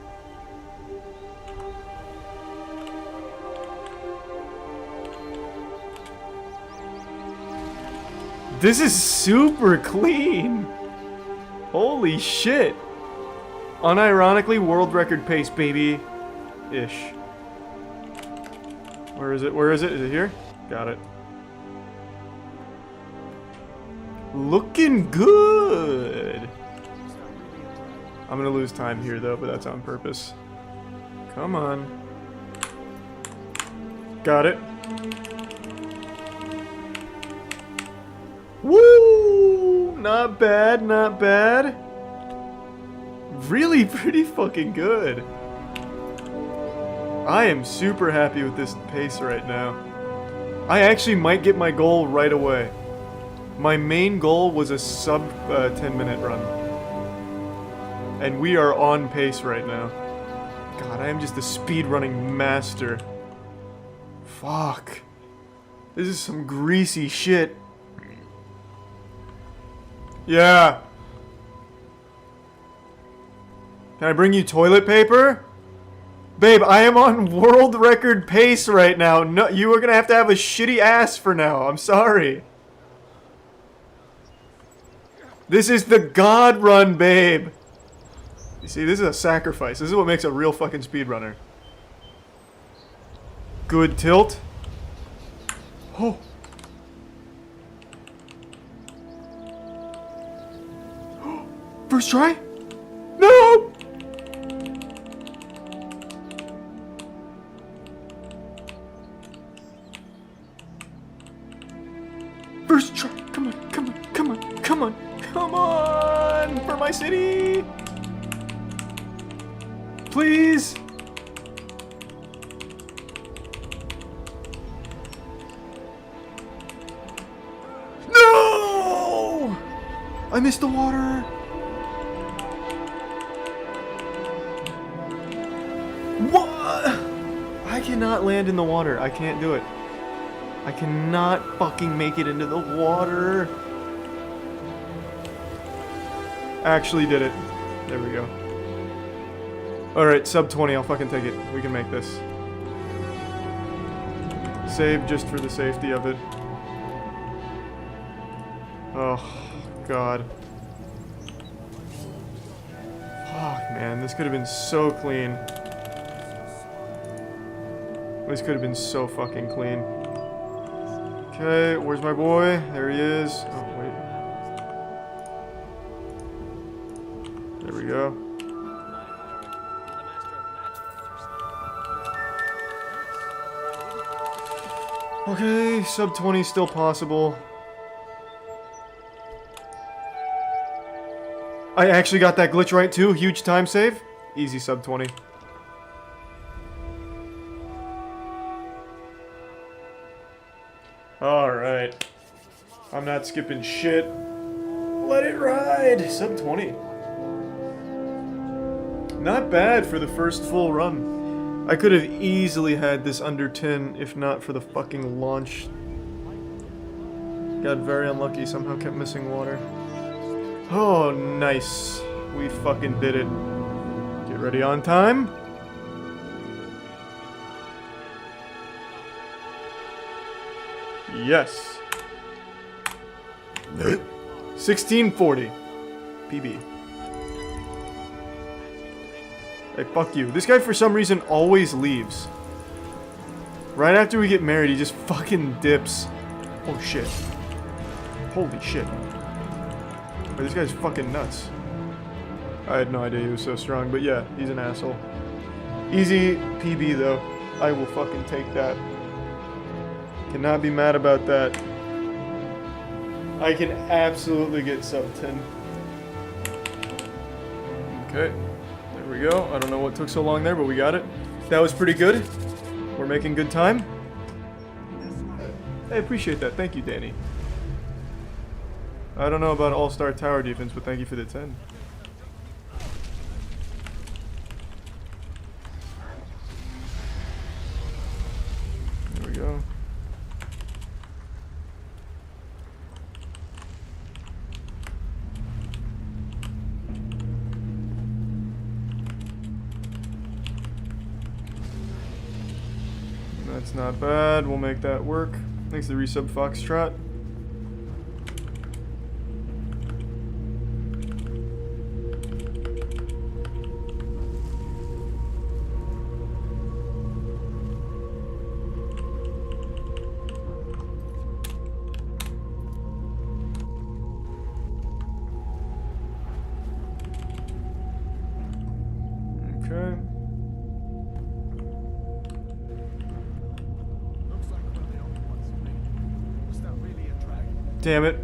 This is super clean! Holy shit! Unironically, world record pace, baby. Ish. Where is it? Where is it? Is it here? Got it. Looking good! I'm gonna lose time here though, but that's on purpose. Come on. Got it. Woo! Not bad, not bad. Really pretty fucking good. I am super happy with this pace right now. I actually might get my goal right away. My main goal was a sub 10-minute run. And we are on pace right now. God, I am just a speedrunning master. Fuck. This is some greasy shit. Yeah. Can I bring you toilet paper? Babe, I am on world record pace right now. No, you are gonna have to have a shitty ass for now. I'm sorry. This is the God run, babe. You see, this is a sacrifice. This is what makes a real fucking speedrunner. Good tilt. Oh. First try? No! First try. Come on, come on, come on, come on, come on! For my city! Please! No! I missed the water! What? I cannot land in the water. I can't do it. I cannot fucking make it into the water. Actually did it. There we go. Alright, sub 20. I'll fucking take it. We can make this. Save just for the safety of it. Oh, God. Fuck, man. This could have been so clean. This could have been so fucking clean. Okay, where's my boy? There he is. Oh, wait. There we go. Okay, sub 20 still possible. I actually got that glitch right too. Huge time save. Easy sub 20. Alright. I'm not skipping shit. Let it ride! Sub 20. Not bad for the first full run. I could have easily had this under 10 if not for the fucking launch. Got very unlucky, somehow kept missing water. Oh, nice. We fucking did it. Get ready on time. Yes. 1640. PB. Hey, fuck you. This guy, for some reason, always leaves. Right after we get married, he just fucking dips. Oh, shit. Holy shit. Wait, this guy's fucking nuts. I had no idea he was so strong, but yeah, he's an asshole. Easy PB, though. I will fucking take that. Cannot be mad about that. I can absolutely get sub 10. Okay. There we go. I don't know what took so long there, but we got it. That was pretty good. We're making good time. I appreciate that. Thank you, Danny. I don't know about all-star tower defense, but thank you for the 10. There we go. That's not bad. We'll make that work. Thanks to the resub Foxtrot. Okay. Damn it.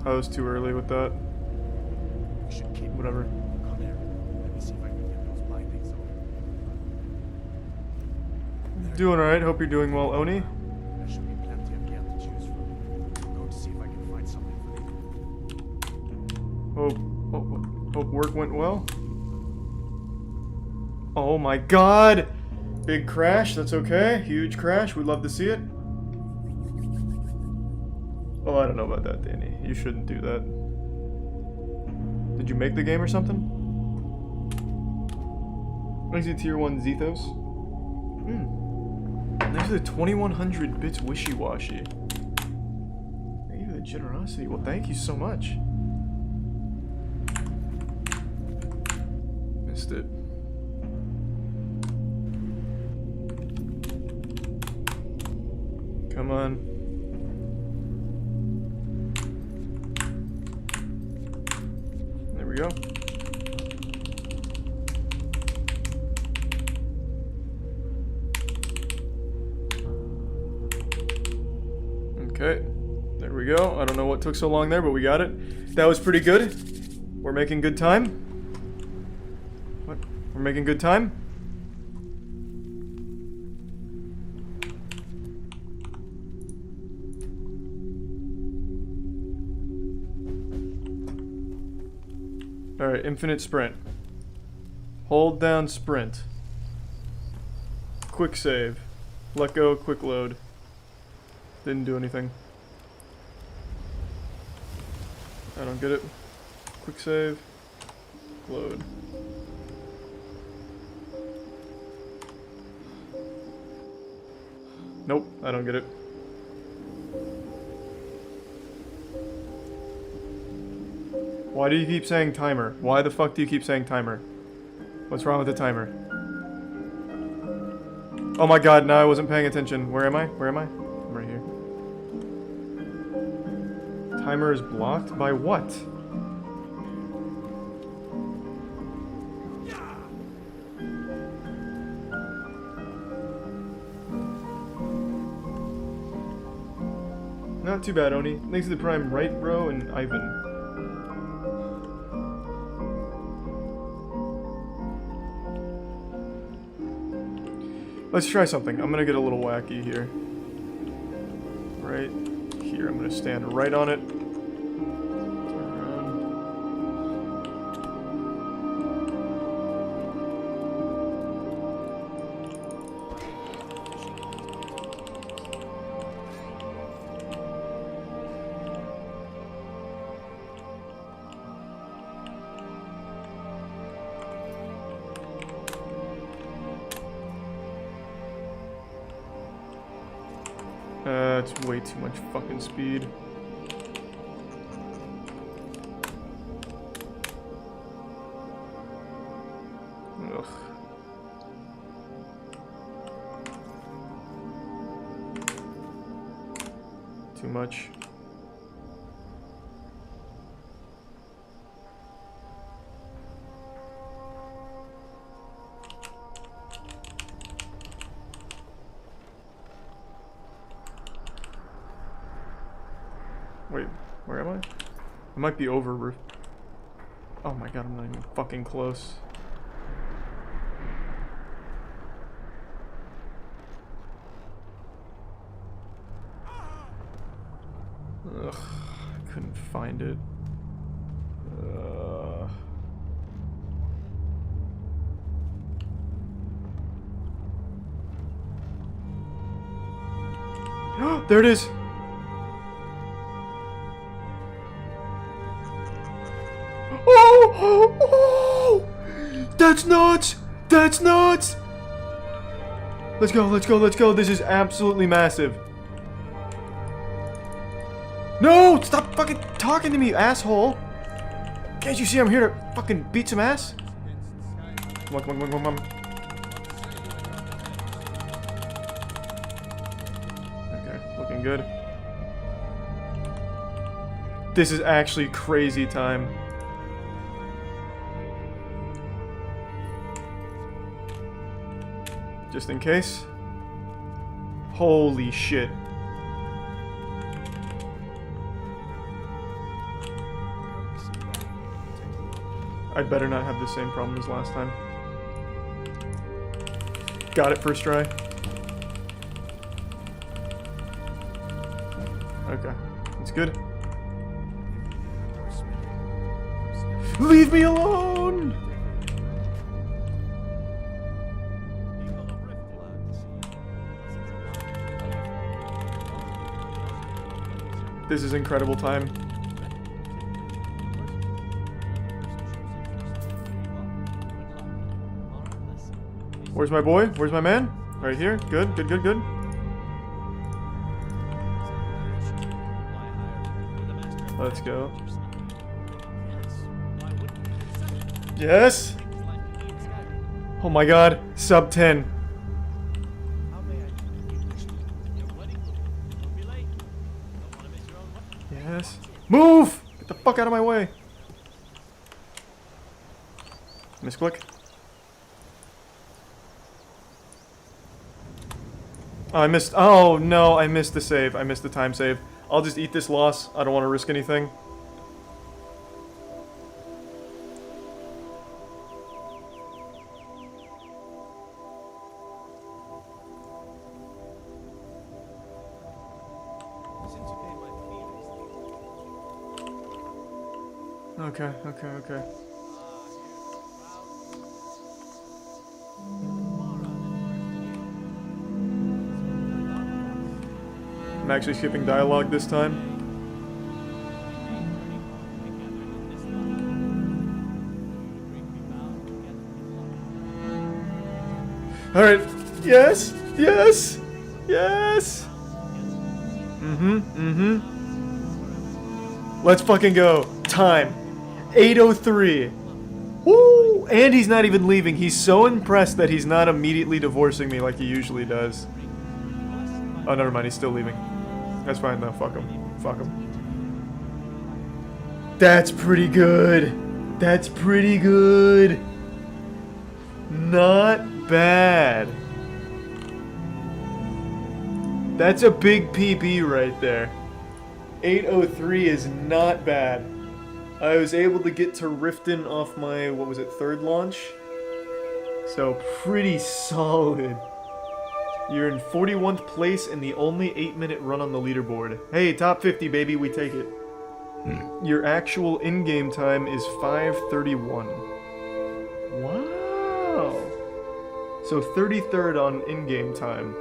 I was too early with that. Whatever. Doing alright. Hope you're doing well, Oni. Hope work went well. Oh my god! Big crash, that's okay. Huge crash, we'd love to see it. Oh, I don't know about that, Danny. You shouldn't do that. Did you make the game or something? Thanks to tier 1 Zethos. Thanks to the 2100 bits wishy-washy. Thank you for the generosity. Well, thank you so much. Missed it. Come on. There we go. Okay. There we go. I don't know what took so long there, but we got it. That was pretty good. We're making good time. What? We're making good time? Alright, infinite sprint. Hold down sprint. Quick save. Let go, quick load. Didn't do anything. I don't get it. Quick save. Load. Nope, I don't get it. Why do you keep saying timer? Why the fuck do you keep saying timer? What's wrong with the timer? Oh my god, no, I wasn't paying attention. Where am I? Where am I? I'm right here. Timer is blocked? By what? Not too bad, Oni. Thanks to the prime, right, bro, and Ivan. Let's try something. I'm gonna get a little wacky here. Right here. I'm gonna stand right on it. Turn around. that's way too much fucking speed. Ugh. Too much. Wait, where am I? I might be over roof. Oh my god, I'm not even fucking close. Ugh, I couldn't find it. There it is! Oh! Oh! That's nuts! That's nuts! Let's go, let's go, let's go. This is absolutely massive. No! Stop fucking talking to me, asshole! Can't you see I'm here to fucking beat some ass? Come on, come on, come on, come on. Okay, looking good. This is actually crazy time. Just in case. Holy shit. I better not have the same problem as last time. Got it first try. Okay, that's good. Leave me alone! This is incredible time. Where's my boy? Where's my man? Right here. Good, good, good, good. Let's go. Yes! Oh my god, sub 10. Yes. Move! Get the fuck out of my way. Misclick. Oh, I missed. Oh no, I missed the save. I missed the time save. I'll just eat this loss. I don't want to risk anything. Okay, okay, okay. I'm actually skipping dialogue this time. Alright. Yes! Yes! Yes! Let's fucking go. Time. 8:03. Woo! And he's not even leaving. He's so impressed that he's not immediately divorcing me like he usually does. Oh, never mind. He's still leaving. That's fine though. Fuck him. Fuck him. That's pretty good. That's pretty good. Not bad. That's a big PB right there. 8:03 is not bad. I was able to get to Riften off my, what was it, third launch? So pretty solid. You're in 41th place in the only 8-minute run on the leaderboard. Hey, top 50, baby, we take it. Your actual in-game time is 5:31. Wow. So 33rd on in-game time.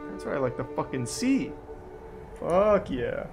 That's what I like to fucking see. Fuck yeah.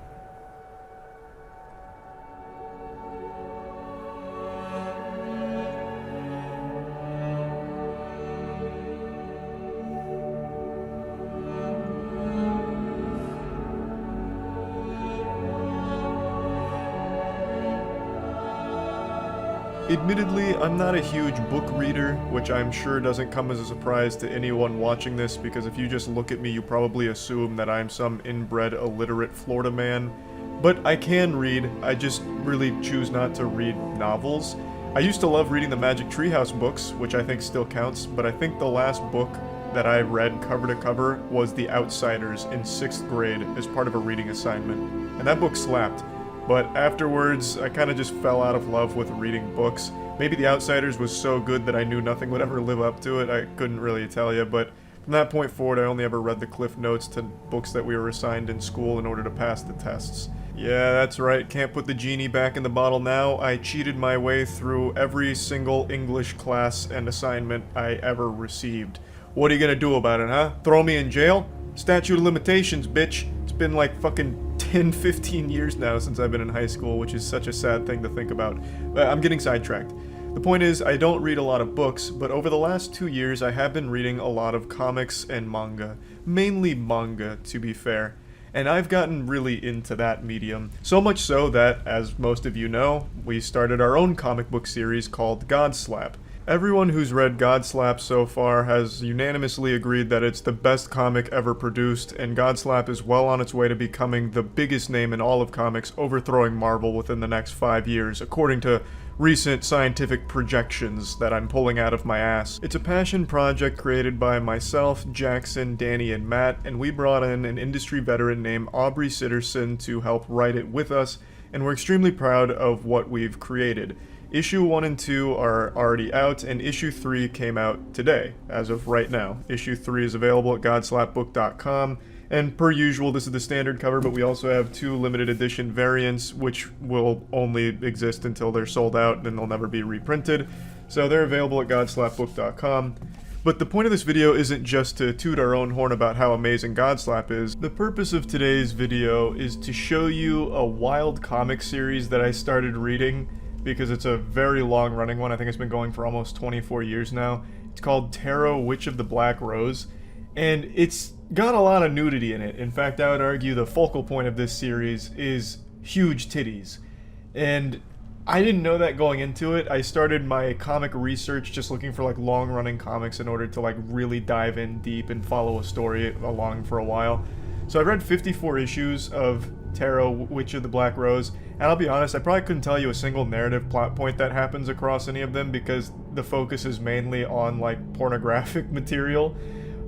Admittedly, I'm not a huge book reader, which I'm sure doesn't come as a surprise to anyone watching this, because if you just look at me, you probably assume that I'm some inbred, illiterate Florida man. But I can read, I just really choose not to read novels. I used to love reading the Magic Treehouse books, which I think still counts, but I think the last book that I read cover to cover was The Outsiders in 6th grade as part of a reading assignment. And that book slapped. But afterwards, I kind of just fell out of love with reading books. Maybe The Outsiders was so good that I knew nothing would ever live up to it. I couldn't really tell you, but from that point forward, I only ever read the Cliff Notes to books that we were assigned in school in order to pass the tests. Yeah, that's right, can't put the genie back in the bottle now. I cheated my way through every single English class and assignment I ever received. What are you gonna do about it, huh? Throw me in jail? Statute of limitations, bitch. It's been like fucking 10, 15 years now since I've been in high school, which is such a sad thing to think about. I'm getting sidetracked. The point is, I don't read a lot of books, but over the last 2 years I have been reading a lot of comics and manga. Mainly manga, to be fair. And I've gotten really into that medium. So much so that, as most of you know, we started our own comic book series called Godslap. Everyone who's read Godslap so far has unanimously agreed that it's the best comic ever produced, and Godslap is well on its way to becoming the biggest name in all of comics, overthrowing Marvel within the next 5 years, according to recent scientific projections that I'm pulling out of my ass. It's a passion project created by myself, Jackson, Danny, and Matt, and we brought in an industry veteran named Aubrey Sitterson to help write it with us, and we're extremely proud of what we've created. Issue 1 and 2 are already out, and Issue 3 came out today, as of right now. Issue 3 is available at godslapbook.com, and per usual, this is the standard cover, but we also have 2 limited edition variants, which will only exist until they're sold out, and they'll never be reprinted. So they're available at godslapbook.com. But the point of this video isn't just to toot our own horn about how amazing Godslap is. The purpose of today's video is to show you a wild comic series that I started reading, because it's a very long-running one. I think it's been going for almost 24 years now. It's called Tarot, Witch of the Black Rose, and it's got a lot of nudity in it. In fact, I would argue the focal point of this series is huge titties. And I didn't know that going into it. I started my comic research just looking for like long-running comics in order to like really dive in deep and follow a story along for a while. So I read 54 issues of Tarot, Witch of the Black Rose, and I'll be honest, I probably couldn't tell you a single narrative plot point that happens across any of them because the focus is mainly on like pornographic material.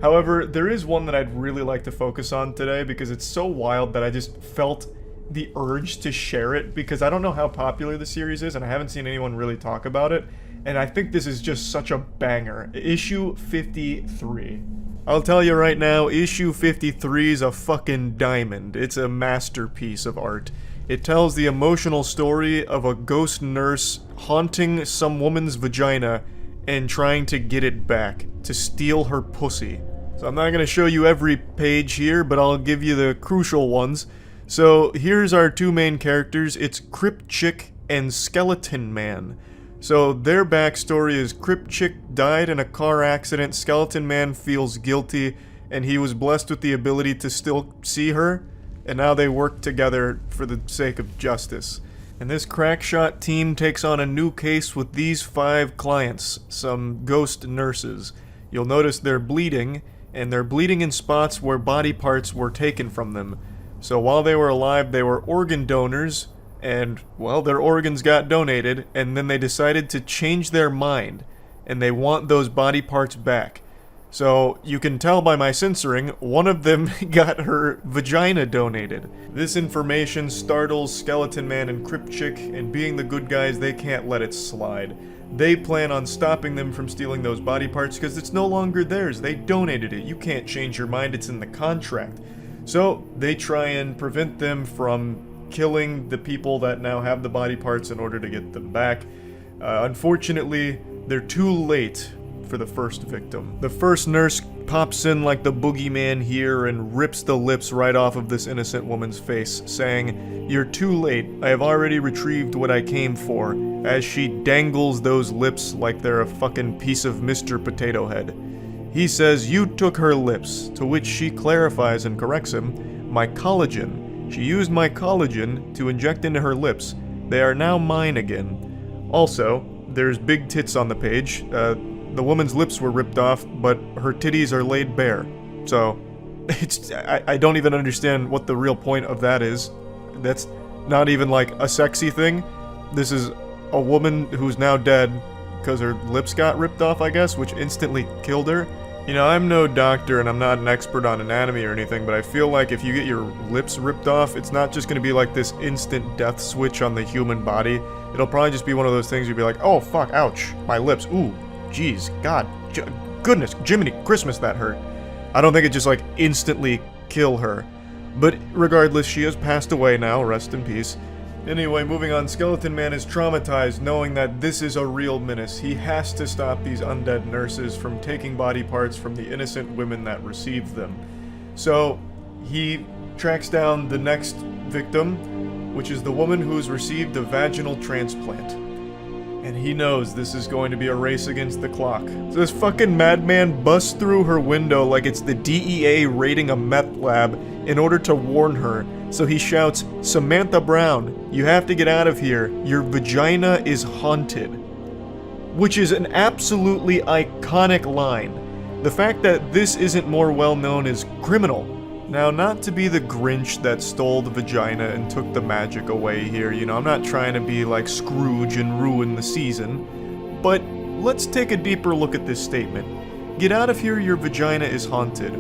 However, there is one that I'd really like to focus on today because it's so wild that I just felt the urge to share it, because I don't know how popular the series is and I haven't seen anyone really talk about it, and I think this is just such a banger. Issue 53. I'll tell you right now, issue 53 is a fucking diamond. It's a masterpiece of art. It tells the emotional story of a ghost nurse haunting some woman's vagina and trying to get it back, to steal her pussy. So I'm not going to show you every page here, but I'll give you the crucial ones. So here's our 2 main characters. It's Crypt Chick and Skeleton Man. So their backstory is Crypt Chick died in a car accident, Skeleton Man feels guilty, and he was blessed with the ability to still see her, and now they work together for the sake of justice. And this crackshot team takes on a new case with these 5 clients, some ghost nurses. You'll notice they're bleeding, and they're bleeding in spots where body parts were taken from them. So while they were alive, they were organ donors, and, well, their organs got donated, and then they decided to change their mind, and they want those body parts back. So, you can tell by my censoring, one of them got her vagina donated. This information startles Skeleton Man and Crypt Chick, and being the good guys, they can't let it slide. They plan on stopping them from stealing those body parts because it's no longer theirs. They donated it. You can't change your mind, it's in the contract. So, they try and prevent them from killing the people that now have the body parts in order to get them back. Unfortunately, they're too late for the first victim. The first nurse pops in like the boogeyman here and rips the lips right off of this innocent woman's face, saying, "You're too late. I have already retrieved what I came for," as she dangles those lips like they're a fucking piece of Mr. Potato Head. He says, "You took her lips," to which she clarifies and corrects him, "My collagen. She used my collagen to inject into her lips. They are now mine again. Also, there's big tits on the page. The woman's lips were ripped off, but her titties are laid bare. So, I don't even understand what the real point of that is. That's not even like a sexy thing. This is a woman who's now dead because her lips got ripped off, I guess, which instantly killed her. You know, I'm no doctor and I'm not an expert on anatomy or anything, but I feel like if you get your lips ripped off, it's not just gonna be like this instant death switch on the human body. It'll probably just be one of those things you'd be like, oh fuck, ouch, my lips, ooh, jeez, god, goodness, Jiminy Christmas, that hurt. I don't think it just like instantly kill her. But regardless, she has passed away now, rest in peace. Anyway, moving on, Skeleton Man is traumatized knowing that this is a real menace. He has to stop these undead nurses from taking body parts from the innocent women that received them. So, he tracks down the next victim, which is the woman who's received a vaginal transplant. And he knows this is going to be a race against the clock. So this fucking madman busts through her window like it's the DEA raiding a meth lab in order to warn her. So he shouts, "Samantha Brown, you have to get out of here. Your vagina is haunted." Which is an absolutely iconic line. The fact that this isn't more well known is criminal. Now, not to be the Grinch that stole the vagina and took the magic away here, you know, I'm not trying to be like Scrooge and ruin the season, but let's take a deeper look at this statement. Get out of here, your vagina is haunted.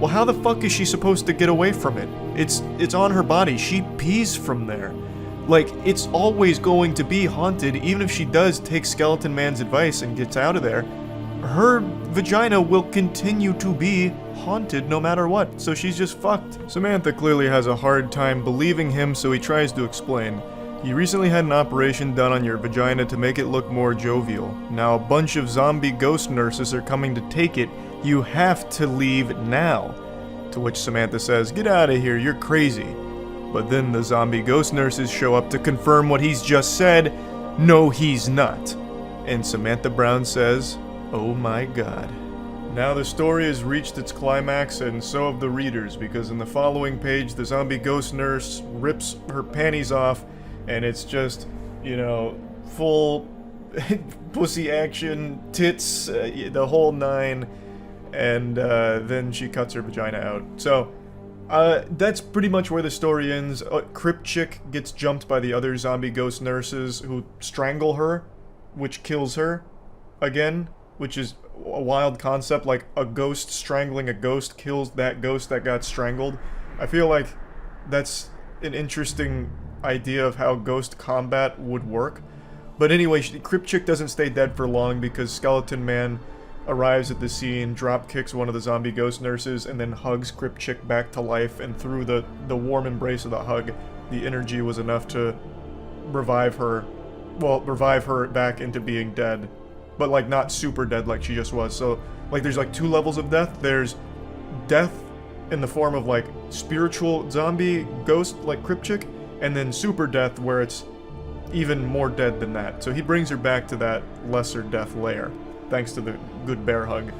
Well, how the fuck is she supposed to get away from it? It's on her body, she pees from there. Like, it's always going to be haunted, even if she does take Skeleton Man's advice and gets out of there. Her vagina will continue to be haunted no matter what, so she's just fucked. Samantha clearly has a hard time believing him, so he tries to explain. You recently had an operation done on your vagina to make it look more jovial. Now a bunch of zombie ghost nurses are coming to take it. You have to leave now. To which Samantha says, "Get out of here, you're crazy." But then the zombie ghost nurses show up to confirm what he's just said. No, he's not. And Samantha Brown says, "Oh my god." Now the story has reached its climax, and so have the readers, because in the following page, the zombie ghost nurse rips her panties off, and it's just, you know, full pussy action, tits, the whole nine, and then she cuts her vagina out. So, that's pretty much where the story ends. Crypt Chick gets jumped by the other zombie ghost nurses who strangle her, which kills her again, which is a wild concept. Like, a ghost strangling a ghost kills that ghost that got strangled. I feel like that's an interesting idea of how ghost combat would work. But anyway, Crypt Chick doesn't stay dead for long because Skeleton Man arrives at the scene, drop kicks one of the zombie ghost nurses, and then hugs Crypt Chick back to life, and through the warm embrace of the hug, the energy was enough to revive her back into being dead. But like not super dead like she just was. So like there's like two levels of death. There's death in the form of like spiritual zombie ghost like Crypt Chick, and then super death where it's even more dead than that. So he brings her back to that lesser death layer, thanks to the good bear hug.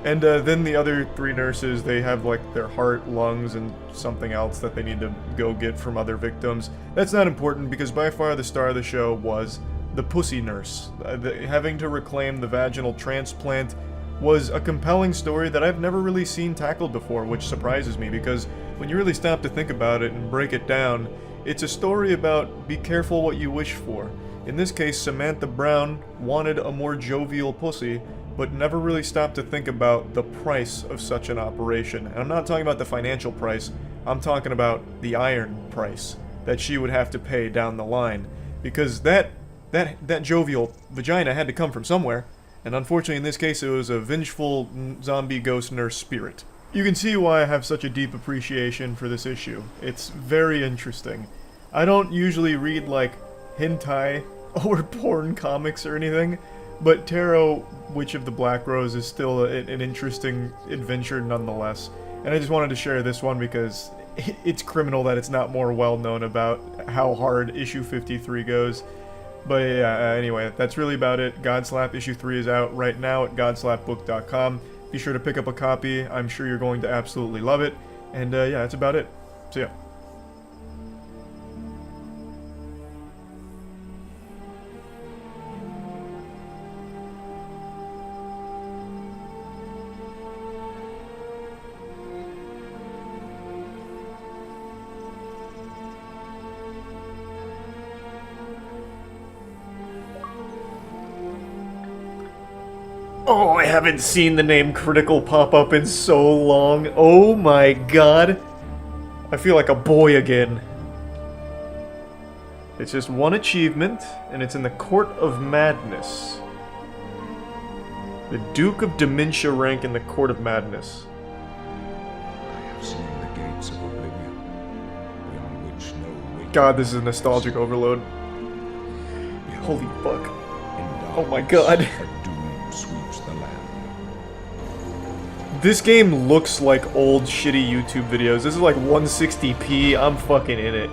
And then the other three nurses, they have like their heart, lungs, and something else that they need to go get from other victims. That's not important because by far the star of the show was the pussy nurse. Having to reclaim the vaginal transplant was a compelling story that I've never really seen tackled before, which surprises me because when you really stop to think about it and break it down, it's a story about be careful what you wish for. In this case, Samantha Brown wanted a more jovial pussy, but never really stopped to think about the price of such an operation. And I'm not talking about the financial price, I'm talking about the iron price that she would have to pay down the line. Because that jovial vagina had to come from somewhere, and unfortunately in this case it was a vengeful zombie ghost nurse spirit. You can see why I have such a deep appreciation for this issue. It's very interesting. I don't usually read like hentai or porn comics or anything, but Tarot, Witch of the Black Rose is still an interesting adventure nonetheless. And I just wanted to share this one because it's criminal that it's not more well known about how hard issue 53 goes. But yeah, anyway, that's really about it. Godslap issue 3 is out right now at godslapbook.com. Be sure to pick up a copy. I'm sure you're going to absolutely love it. And yeah, that's about it. See ya. Oh, I haven't seen the name Critical pop up in so long. Oh my god. I feel like a boy again. It's just one achievement, and it's in the Court of Madness. The Duke of Dementia rank in the Court of Madness. I have seen the gates of Oblivion, beyond which no way. God, this is a nostalgic overload. Behold, Holy fuck. in Oh my darkness, god. a doom sweeps the land. This game looks like old shitty YouTube videos. This is like 160p. I'm fucking in it.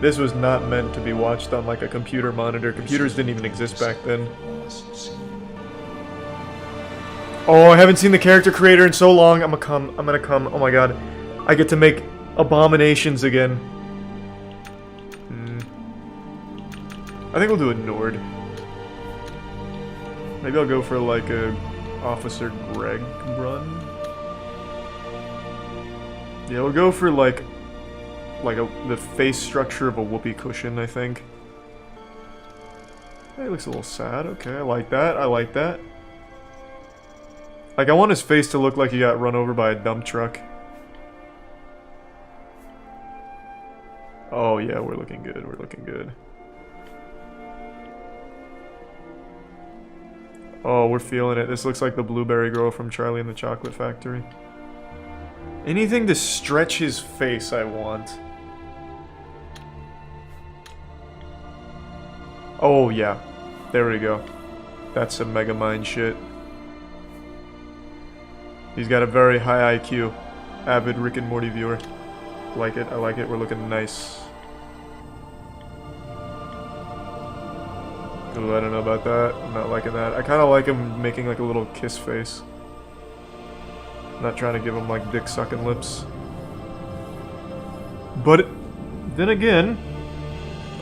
This was not meant to be watched on like a computer monitor. Computers didn't even exist back then. Oh, I haven't seen the character creator in so long. I'm gonna come. Oh my god. I get to make abominations again. I think we'll do a Nord. Maybe I'll go for like a Officer Greg run. Yeah, we'll go for like the face structure of a whoopee cushion, I think. Hey, he looks a little sad. Okay, I like that. I like that. Like, I want his face to look like he got run over by a dump truck. Oh yeah, we're looking good. We're looking good. Oh, we're feeling it. This looks like the blueberry girl from Charlie and the Chocolate Factory. Anything to stretch his face, I want. Oh, yeah. There we go. That's some Mega Mind shit. He's got a very high IQ. Avid Rick and Morty viewer. Like it, I like it. We're looking nice. Ooh, I don't know about that. I'm not liking that. I kind of like him making like a little kiss face. Not trying to give him like dick sucking lips. But then again,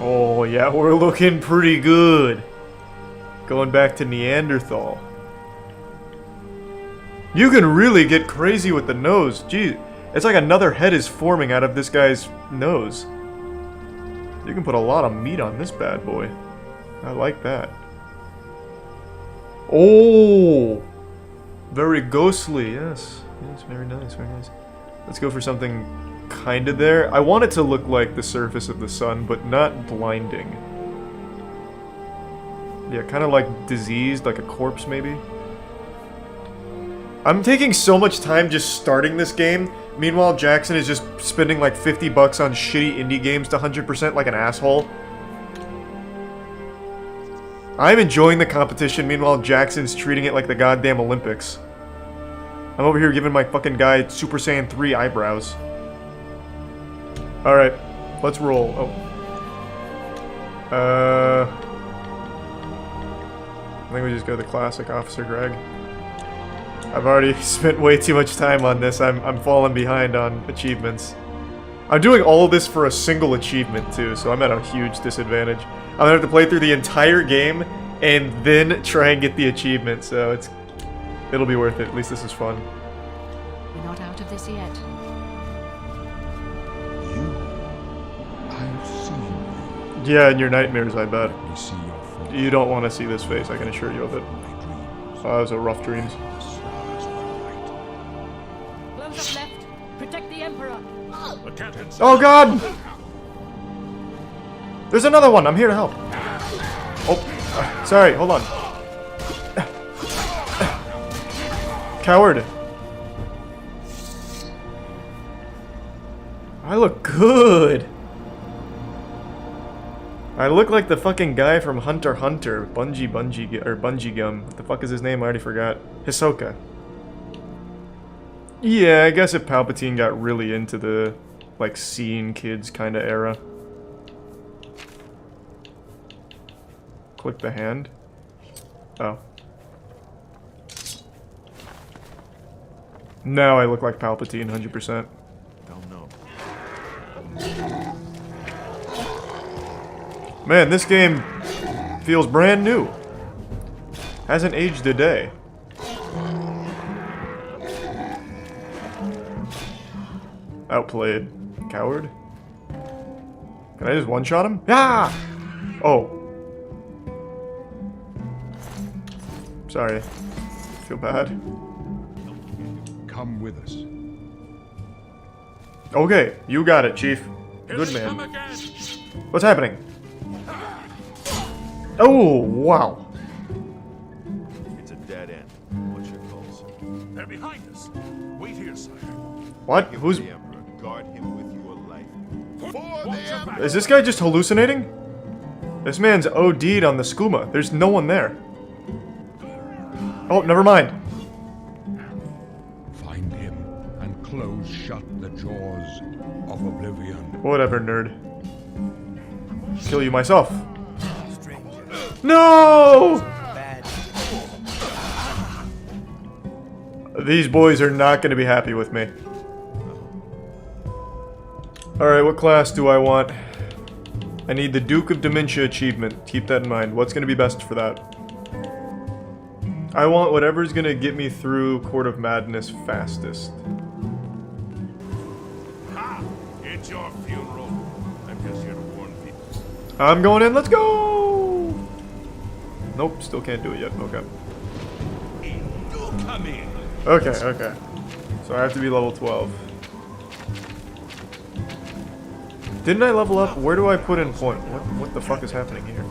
oh yeah, we're looking pretty good. Going back to Neanderthal. You can really get crazy with the nose. Gee, it's like another head is forming out of this guy's nose. You can put a lot of meat on this bad boy. I like that. Oh! Very ghostly, yes. Yes, very nice, very nice. Let's go for something kinda there. I want it to look like the surface of the sun, but not blinding. Yeah, kinda like diseased, like a corpse maybe. I'm taking so much time just starting this game. Meanwhile, Jackson is just spending like 50 bucks on shitty indie games to 100% like an asshole. I'm enjoying the competition, meanwhile Jackson's treating it like the goddamn Olympics. I'm over here giving my fucking guy Super Saiyan 3 eyebrows. Alright, let's roll. Oh. I think we just go the classic Officer Greg. I've already spent way too much time on this. I'm falling behind on achievements. I'm doing all of this for a single achievement too, so I'm at a huge disadvantage. I'm gonna have to play through the entire game and then try and get the achievement, so it'll be worth it. At least this is fun. We're not out of this yet. I've seen Yeah, in your nightmares, I bet. you. See your face. You don't want to see this face, I can assure you of it. My dreams. Oh, those are rough dreams. The stars were right. Close up left. Protect the Emperor. Oh god! There's another one! I'm here to help. Oh, sorry, hold on. Coward. I look good. I look like the fucking guy from Hunter x Hunter. Bungee Gum. What the fuck is his name? I already forgot. Hisoka. Yeah, I guess if Palpatine got really into the, like, seeing kids kind of era. Click the hand. Oh. Now I look like Palpatine, 100%. Don't know. Man, this game feels brand new. Hasn't aged a day. Outplayed. Coward? Can I just one-shot him? Ah! Oh. Sorry. Feel bad. Come with us. Okay, you got it, Chief. Good man. What's happening? Oh, wow. It's a dead end. What's your calls? They're behind us. Wait here, sire. What? Who's... The Emperor. Guard him with your life. Is this guy just hallucinating? This man's OD'd on the skooma. There's no one there. Oh, never mind. Find him and close shut the jaws of Oblivion. Whatever, nerd. Kill you myself. No! These boys are not going to be happy with me. Alright, what class do I want? I need the Duke of Dementia achievement. Keep that in mind. What's going to be best for that? I want whatever's going to get me through Court of Madness fastest. Ha! It's your funeral. I'm just here to warn people. I'm going in. Let's go! Nope, still can't do it yet. Okay. Do come in. Okay, okay. So I have to be level 12. Didn't I level up? Where do I put in point? What the fuck is happening here?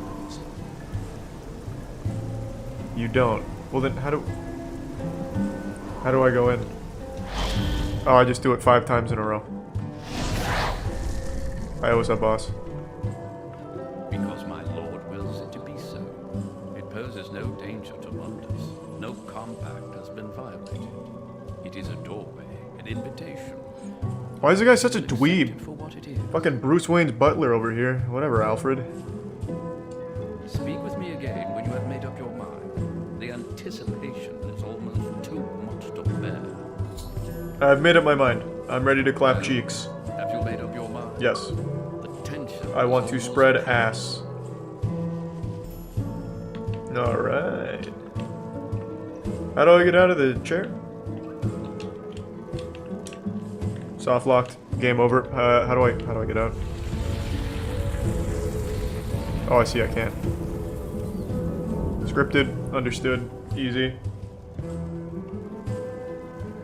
You don't. Well then, how do I go in? Oh, I just do it 5 times in a row. Hi, what's up, boss? Because my lord wills it to be so. It poses no danger to Wildest. No compact has been violated. It is a doorway, an invitation. Why is the guy such a dweeb? Fucking Bruce Wayne's butler over here. Whatever, Alfred. Speak with me again when you have made up your mind. The anticipation is almost too much to bear. I've made up my mind. I'm ready to clap cheeks. Have you made up your mind? Yes. The tension. I want to spread ass. Alright. How do I get out of the chair? Soft locked. Game over. How do I get out? Oh, I see. I can't. Scripted. Understood. Easy.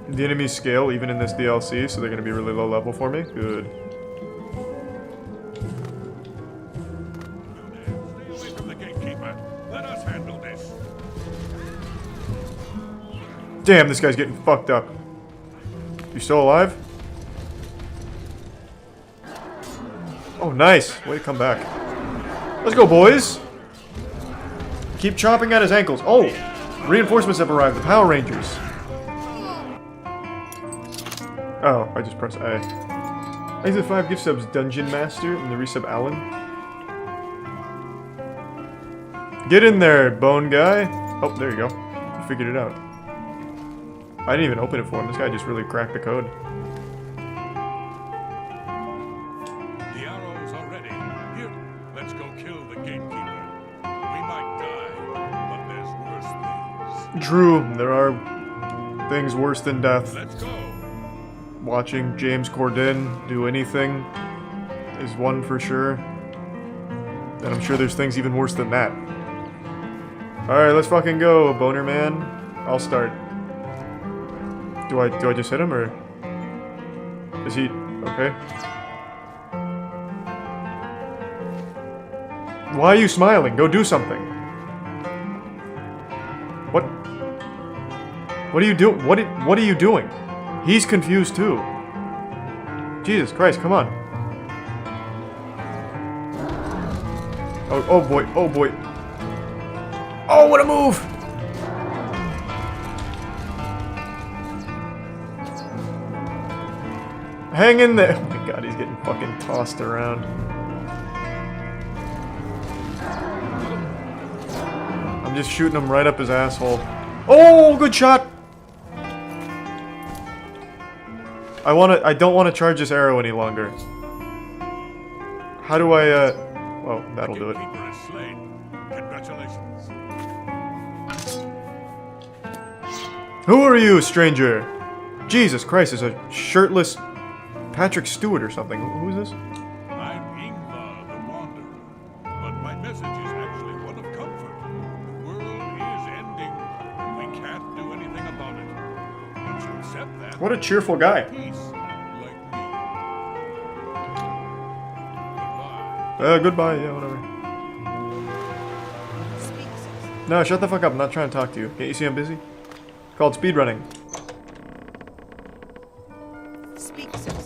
The enemies scale even in this DLC, so they're gonna be really low level for me. Good. Stay away from the gatekeeper. Let us handle this. Damn, this guy's getting fucked up. You still alive? Oh, nice. Way to come back. Let's go, boys. Keep chopping at his ankles. Oh, reinforcements have arrived. The Power Rangers. Oh, I just pressed A. Thanks to the 5 gift subs, Dungeon Master, and the resub Alan. Get in there, bone guy. Oh, there you go. You figured it out. I didn't even open it for him. This guy just really cracked the code. True, there are things worse than death. Let's go. Watching James Corden do anything is one for sure. And I'm sure there's things even worse than that. Alright, let's fucking go, boner man. I'll start. Do I just hit him, or is he okay? Why are you smiling? Go do something. What are you doing? What are you doing? He's confused too. Jesus Christ, come on. Oh boy, oh boy. Oh, what a move! Hang in there. Oh my god, he's getting fucking tossed around. I'm just shooting him right up his asshole. Oh, good shot! I don't want to charge this arrow any longer. How do I, well, that'll do it. Congratulations. Who are you, stranger? Jesus Christ, is a shirtless Patrick Stewart or something. Who is this? I'm Ingvar the Wanderer, but my message is actually one of comfort. The world is ending, What a cheerful guy. Goodbye, yeah, whatever. No, shut the fuck up, I'm not trying to talk to you. Can't you see I'm busy? Called speedrunning.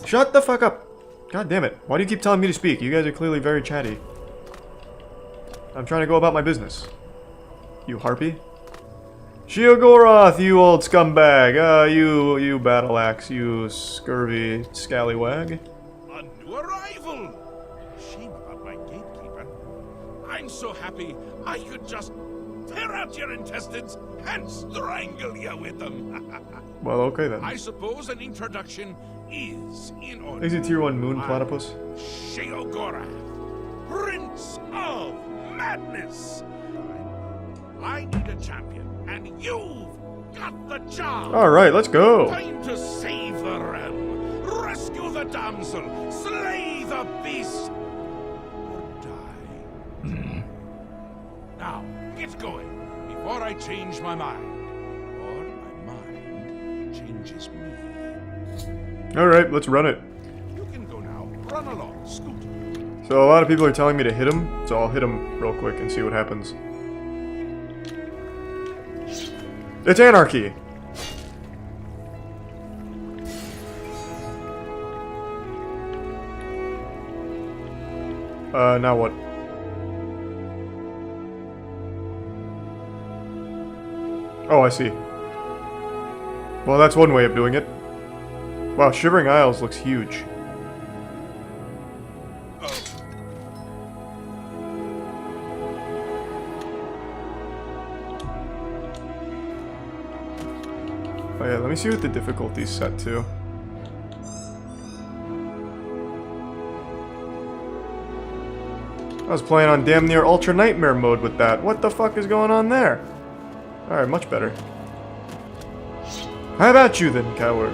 Shut the fuck up! God damn it. Why do you keep telling me to speak? You guys are clearly very chatty. I'm trying to go about my business. You harpy? Sheogorath, you old scumbag! You battle axe, you scurvy scallywag. A new arrival! Shame about my gatekeeper. I'm so happy I could just tear out your intestines and strangle you with them. Well, okay then. I suppose an introduction is in order. Is it tier 1 moon platypus? Sheogorath, Prince of Madness. I need a champion, and you've got the job. Alright, let's go. Time to save the realm, rescue the damsel, slay the beast, or die. Now, get going, before I change my mind, or my mind changes me. Alright, let's run it. You can go now. Run along, scoot. So a lot of people are telling me to hit him, so I'll hit him real quick and see what happens. It's anarchy! Now what? Oh, I see. Well, that's one way of doing it. Wow, Shivering Isles looks huge. Oh yeah, let me see what the difficulty's set to. I was playing on damn near Ultra Nightmare mode with that. What the fuck is going on there? Alright, much better. How about you then, coward?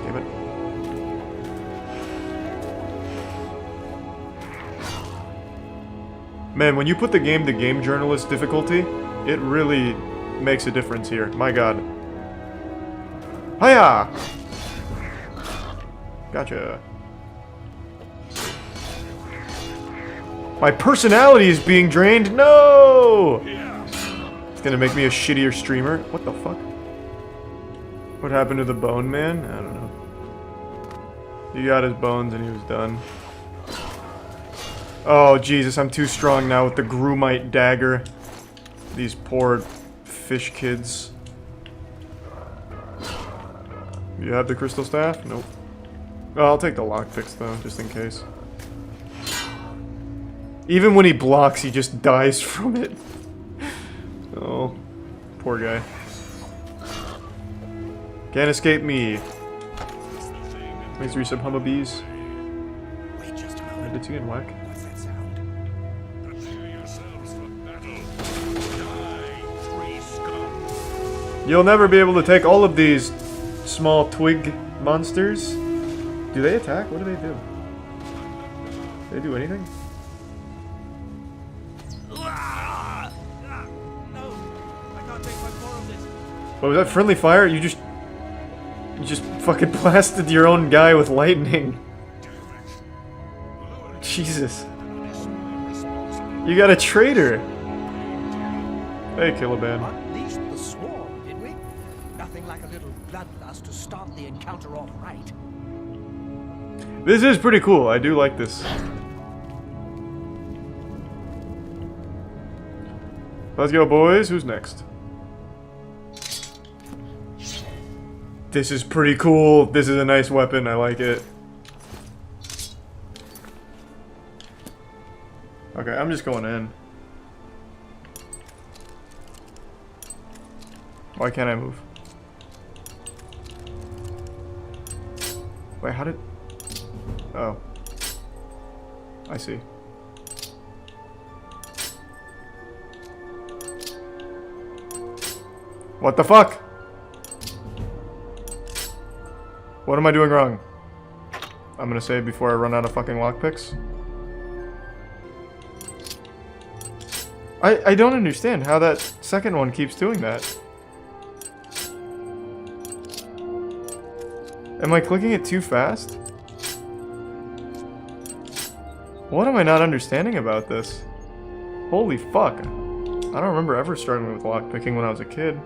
Damn it. Man, when you put the game to game journalist difficulty, it really makes a difference here. My god. Hiya! Gotcha. My personality is being drained? No! It's gonna make me a shittier streamer. What the fuck? What happened to the Bone Man? I don't know. He got his bones and he was done. Oh, Jesus, I'm too strong now with the Grumite dagger. These poor fish kids. You have the crystal staff? Nope. Oh, I'll take the lockpicks though, just in case. Even when he blocks, he just dies from it. Oh, poor guy. Can't escape me. Thanks for resub Hummabees. Wait just a moment. Did you get whack? What's that sound? Prepare yourselves for battle. Die, tree scum. You'll never be able to take all of these small twig monsters. Do they attack? What do? Do they do anything? What was that, friendly fire? You just fucking blasted your own guy with lightning. Jesus. You got a traitor. Hey, Killaban. Unleashed the swarm, did we? Nothing like a little bloodlust to start the encounter off right. This is pretty cool. I do like this. Let's go, boys. Who's next? This is pretty cool. This is a nice weapon. I like it. Okay, I'm just going in. Why can't I move? Wait, how did... Oh. I see. What the fuck? What am I doing wrong? I'm gonna save before I run out of fucking lockpicks. I don't understand how that second one keeps doing that. Am I clicking it too fast? What am I not understanding about this? Holy fuck. I don't remember ever struggling with lockpicking when I was a kid.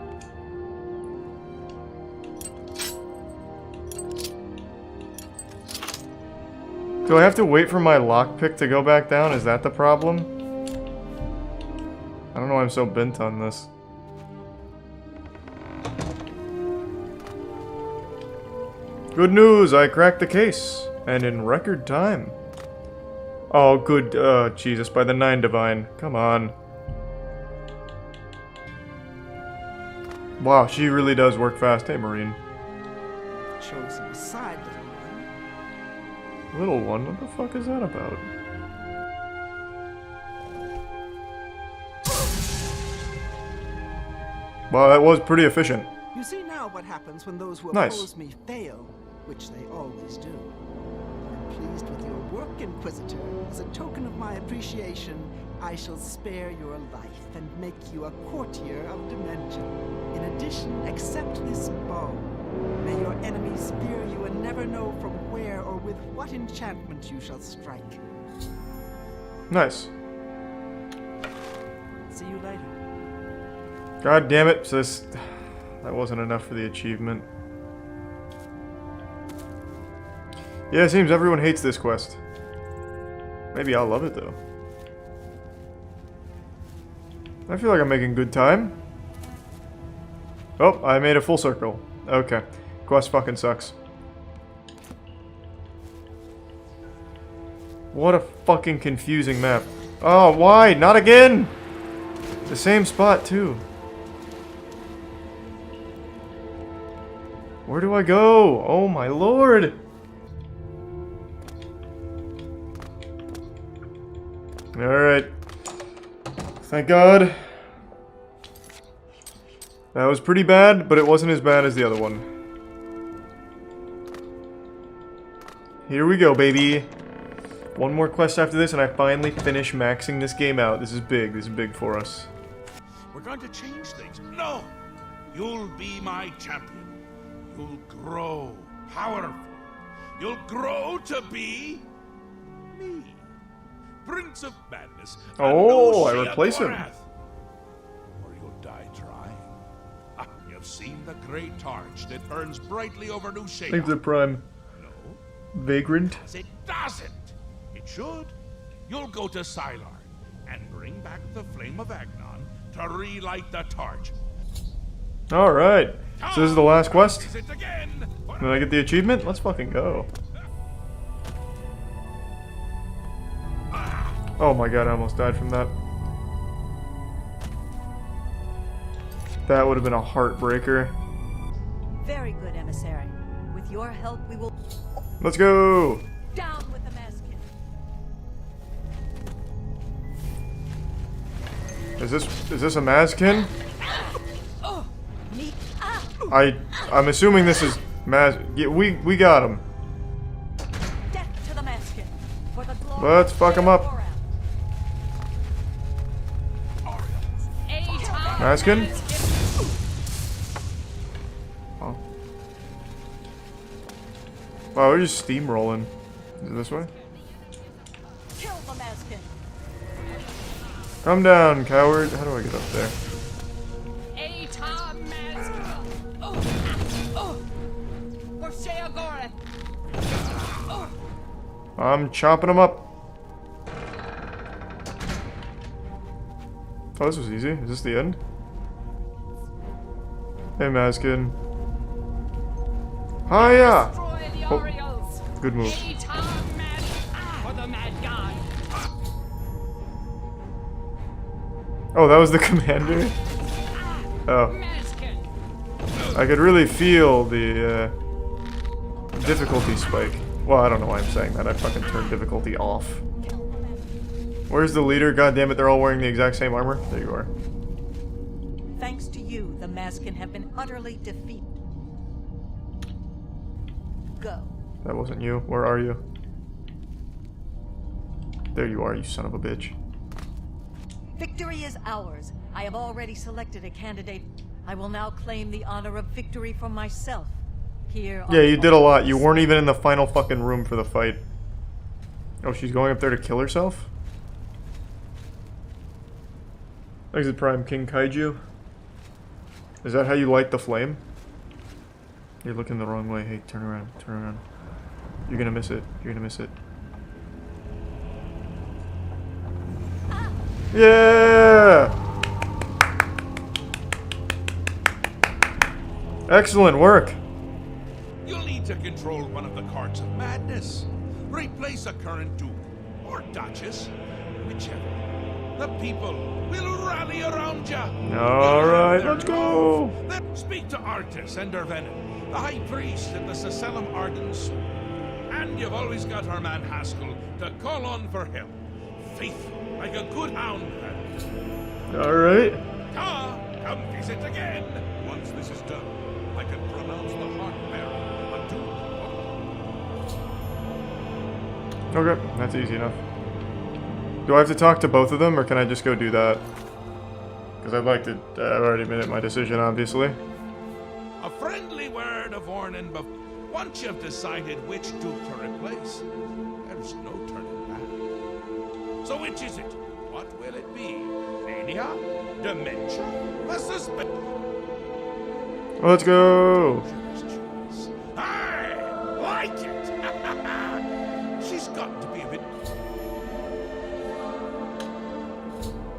Do I have to wait for my lockpick to go back down? Is that the problem? I don't know why I'm so bent on this. Good news, I cracked the case. And in record time. Oh, good, Jesus, by the Nine Divine. Come on. Wow, she really does work fast. Hey, Marine. Chosen aside, Little one? What the fuck is that about? Wow, that was pretty efficient. You see now what happens when those who Nice. oppose me fail, which they always do. I'm pleased with your work, Inquisitor. As a token of my appreciation, I shall spare your life and make you a courtier of dimension. In addition, accept this bow. May your enemies fear you and never know from where or with what enchantment you shall strike. Nice. See you later. God damn it, sis. That wasn't enough for the achievement. Yeah, it seems everyone hates this quest. Maybe I'll love it, though. I feel like I'm making good time. Oh, I made a full circle. Okay. Quest fucking sucks. What a fucking confusing map. Oh, why? Not again! The same spot, too. Where do I go? Oh my lord! Alright. Thank God. That was pretty bad, but it wasn't as bad as the other one. Here we go, baby. One more quest after this, and I finally finish maxing this game out. This is big. This is big for us. We're going to change things. No! You'll be my champion. You'll grow powerful. You'll grow to be me. Prince of Madness. Oh, I replace him. Or you'll die trying. Ah, you've seen the great torch that burns brightly over New Shea. Thanks for the prime. No. Vagrant. It doesn't. It should. You'll go to Sylar and bring back the flame of Agnon to relight the torch. Alright. So this is the last quest? Did I get the achievement? Let's fucking go. Oh my god, I almost died from that. That would have been a heartbreaker. Very good, emissary. With your help, we will... Let's go! Down with the Maskin. Is this a Mazkin? I'm assuming this is Maz. Yeah, we got him. Death to the Maskin. For the glory. Let's fuck him up. Maskin? Oh. Wow, we're just steamrolling. Is it this way? Kill the Maskin. Come down, coward. How do I get up there? I'm chopping them up. Oh, this was easy. Is this the end? Hey, Mazkin. Hiya! Oh, good move. Oh, that was the commander? Oh. I could really feel the difficulty spike. Well, I don't know why I'm saying that. I fucking turned difficulty off. Where's the leader? God damn it, they're all wearing the exact same armor. There you are. Thanks to you, the Maskin have been utterly defeated. Go. That wasn't you. Where are you? There you are, you son of a bitch. Victory is ours. I have already selected a candidate. I will now claim the honor of victory for myself. Here Yeah, you did a lot. You weren't even in the final fucking room for the fight. Oh, she's going up there to kill herself? Exit Prime King Kaiju. Is that how you light the flame? You're looking the wrong way. Hey, turn around. Turn around. You're gonna miss it. You're gonna miss it. Yeah! Excellent work. You'll need to control one of the carts of madness. Replace a current duke or duchess, whichever. The people will rally around you. Alright, let's go. Then speak to Artis and Dervenin, the high priest at the Sacellum Ardens. And you've always got our man Haskell to call on for help. Faithful, like a good hound. Alright. Come visit again. Once this is done, I can pronounce the heart bearer unto. Okay, that's easy enough. Do I have to talk to both of them, or can I just go do that? Because I'd like to... I've already made my decision, obviously. A friendly word of warning, but once you've decided which duke to replace, there's no turning back. So which is it? What will it be? Mania? Dementia? A suspect? Let's go! I like it! She's got to be a bit...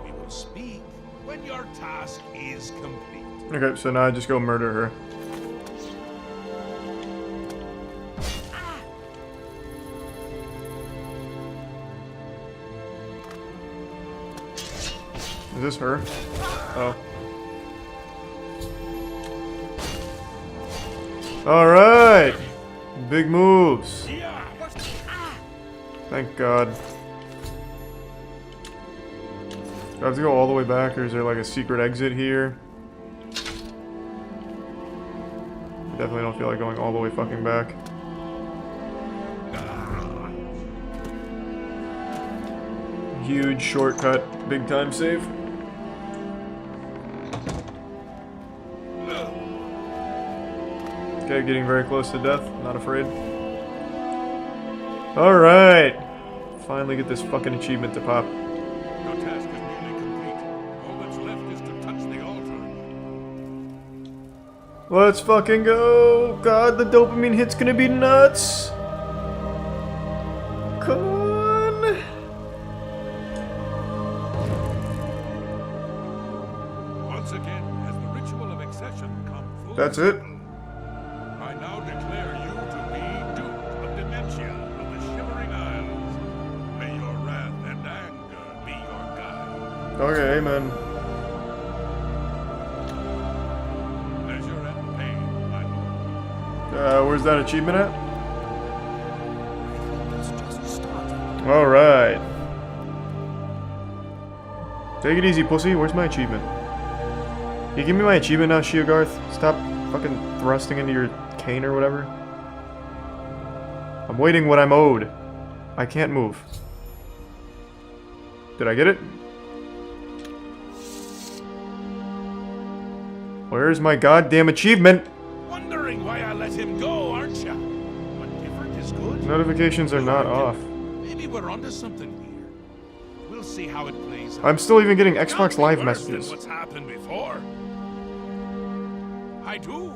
We will speak when your task is complete. Okay, so now I just go murder her. Is this her? Oh. Alright! Big moves. Thank God. Do I have to go all the way back, or is there like a secret exit here? I definitely don't feel like going all the way fucking back. Huge shortcut, big time save. Okay, getting very close to death, not afraid. Alright! Finally get this fucking achievement to pop. Your task is nearly complete. All that's left is to touch the altar. Let's fucking go! God, the dopamine hit's gonna be nuts! Come on! Once again, as the ritual of accession come full That's it? I now declare you to be Duke of Dementia of the Shivering Isles. May your wrath and anger be your guide. Okay, amen. Pleasure and pain, my lord. Where's that achievement at? Alright. Take it easy, pussy. Where's my achievement? You give me my achievement now, Shiogarth? Stop fucking thrusting into your cane or whatever. I'm waiting what I'm owed. I can't move. Did I get it? Where's my goddamn achievement? Wondering why I let him go, aren't you? But different is good. Notifications are not off. Maybe we're onto something here. We'll see how it plays out. I'm still even getting Xbox Can't be Live worse messages. than what's happened before. I do.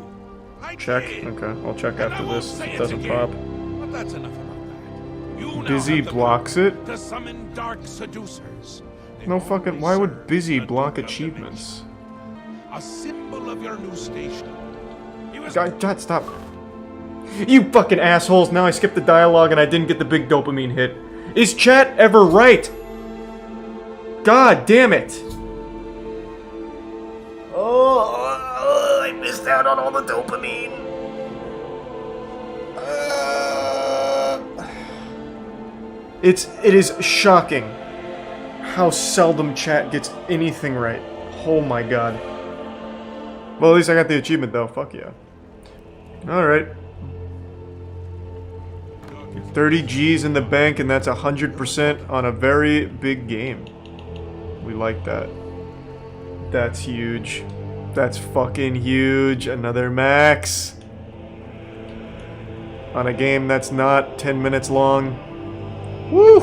I Check. did. Okay, I'll check And I after won't this. say It doesn't pop. But that's enough about that. You now Busy have the blocks power it? To summon dark seducers. No fucking. Why would Busy block achievements? A symbol of your new station. He was God, stop. You fucking assholes. Now I skipped the dialogue and I didn't get the big dopamine hit. Is chat ever right? God damn it. Oh, I missed out on all the dopamine. It is shocking how seldom chat gets anything right. Oh my god. Well, at least I got the achievement though. Fuck yeah. Alright. 30 G's in the bank, and that's 100% on a very big game. We like that. That's huge. That's fucking huge. Another max. on a game that's not 10 minutes long. Woo!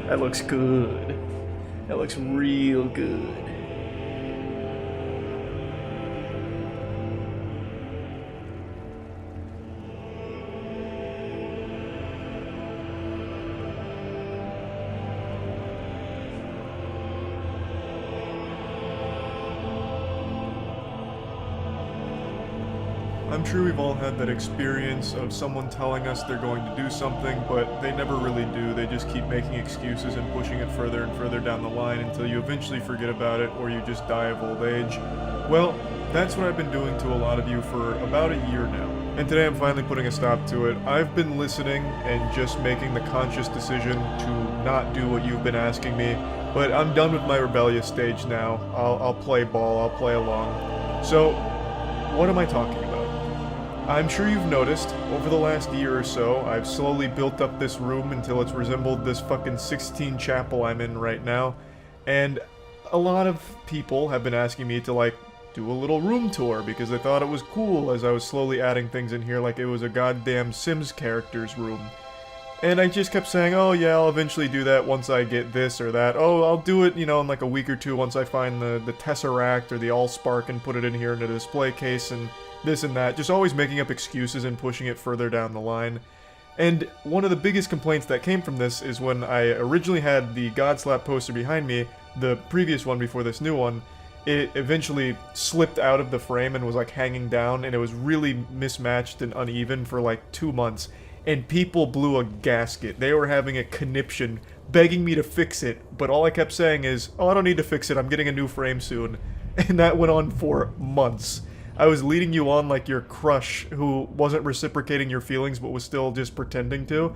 That looks good. That looks real good. I'm sure we've all had that experience of someone telling us they're going to do something, but they never really do. They just keep making excuses and pushing it further and further down the line until you eventually forget about it or you just die of old age. Well, that's what I've been doing to a lot of you for about a year now. And today I'm finally putting a stop to it. I've been listening and just making the conscious decision to not do what you've been asking me, but I'm done with my rebellious stage now. I'll play ball, I'll play along. So, what am I talking about? I'm sure you've noticed, over the last year or so, I've slowly built up this room until it's resembled this fucking 16 chapel I'm in right now, and a lot of people have been asking me to, like, do a little room tour because they thought it was cool as I was slowly adding things in here like it was a goddamn Sims character's room. And I just kept saying, oh yeah, I'll eventually do that once I get this or that. Oh, I'll do it, you know, in like a week or two once I find the Tesseract or the Allspark and put it in here in a display case and this and that. Just always making up excuses and pushing it further down the line. And one of the biggest complaints that came from this is when I originally had the Godslap poster behind me, the previous one before this new one, it eventually slipped out of the frame and was like hanging down, and it was really mismatched and uneven for like 2 months. And people blew a gasket. They were having a conniption, begging me to fix it, but all I kept saying is, oh, I don't need to fix it, I'm getting a new frame soon. And that went on for months. I was leading you on like your crush who wasn't reciprocating your feelings but was still just pretending to,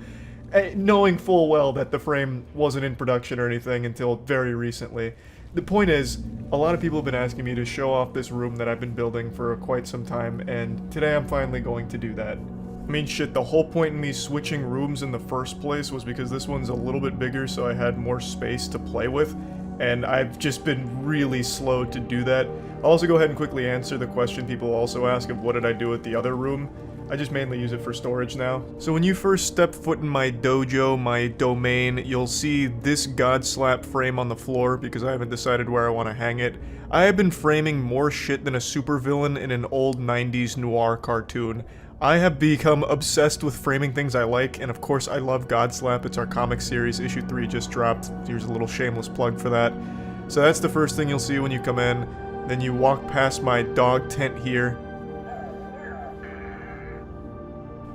knowing full well that the frame wasn't in production or anything until very recently. The point is, a lot of people have been asking me to show off this room that I've been building for quite some time, and today I'm finally going to do that. I mean, shit, the whole point in me switching rooms in the first place was because this one's a little bit bigger so I had more space to play with, and I've just been really slow to do that. I'll also go ahead and quickly answer the question people also ask of what did I do with the other room. I just mainly use it for storage now. So when you first step foot in my dojo, my domain, you'll see this Godslap frame on the floor because I haven't decided where I want to hang it. I have been framing more shit than a supervillain in an old 90s noir cartoon. I have become obsessed with framing things I like, and of course I love Godslap. It's our comic series, issue 3 just dropped. Here's a little shameless plug for that. So that's the first thing you'll see when you come in. Then you walk past my dog tent here,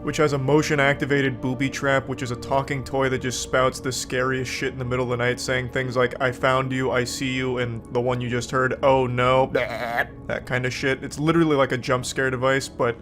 which has a motion-activated booby trap, which is a talking toy that just spouts the scariest shit in the middle of the night, saying things like, I found you, I see you, and the one you just heard, oh no, that kind of shit. It's literally like a jump scare device, but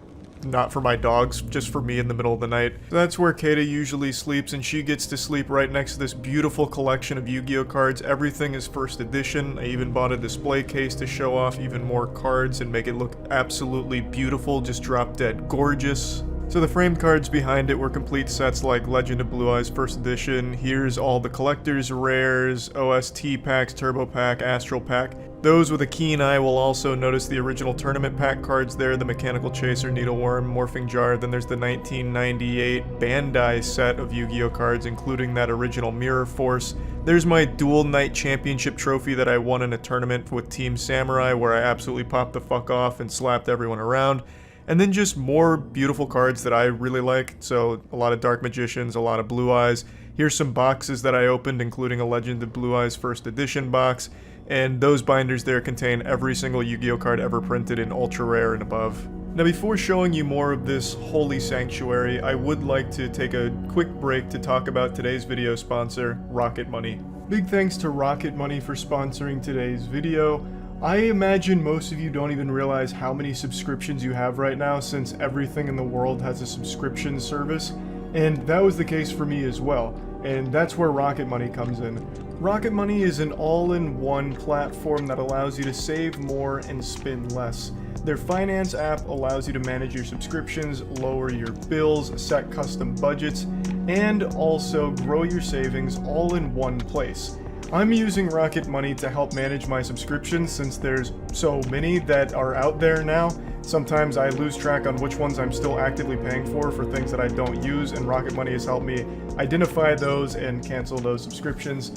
not for my dogs, just for me in the middle of the night. So that's where Kata usually sleeps, and she gets to sleep right next to this beautiful collection of Yu-Gi-Oh cards. Everything is first edition. I even bought a display case to show off even more cards and make it look absolutely beautiful, just drop dead gorgeous. So the framed cards behind it were complete sets like Legend of Blue Eyes First Edition. Here's all the collector's rares, OST packs, Turbo Pack, Astral Pack. Those with a keen eye will also notice the original tournament pack cards there, the Mechanical Chaser, Needleworm, Morphing Jar. Then there's the 1998 Bandai set of Yu-Gi-Oh cards, including that original Mirror Force. There's my Dual Night Championship trophy that I won in a tournament with Team Samurai, where I absolutely popped the fuck off and slapped everyone around. And then just more beautiful cards that I really like, so a lot of Dark Magicians, a lot of Blue Eyes. Here's some boxes that I opened, including a Legend of Blue Eyes First Edition box, and those binders there contain every single Yu-Gi-Oh card ever printed in Ultra Rare and above. Now before showing you more of this holy sanctuary, I would like to take a quick break to talk about today's video sponsor, Rocket Money. Big thanks to Rocket Money for sponsoring today's video. I imagine most of you don't even realize how many subscriptions you have right now, since everything in the world has a subscription service, and that was the case for me as well, and that's where Rocket Money comes in. Rocket Money is an all-in-one platform that allows you to save more and spend less. Their finance app allows you to manage your subscriptions, lower your bills, set custom budgets, and also grow your savings all in one place. I'm using Rocket Money to help manage my subscriptions since there's so many that are out there now. Sometimes I lose track on which ones I'm still actively paying for things that I don't use, and Rocket Money has helped me identify those and cancel those subscriptions.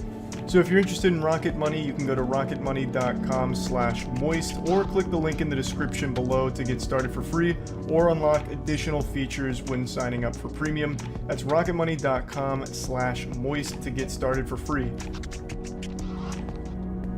So if you're interested in Rocket Money, you can go to rocketmoney.com/moist or click the link in the description below to get started for free or unlock additional features when signing up for premium. That's rocketmoney.com/moist to get started for free.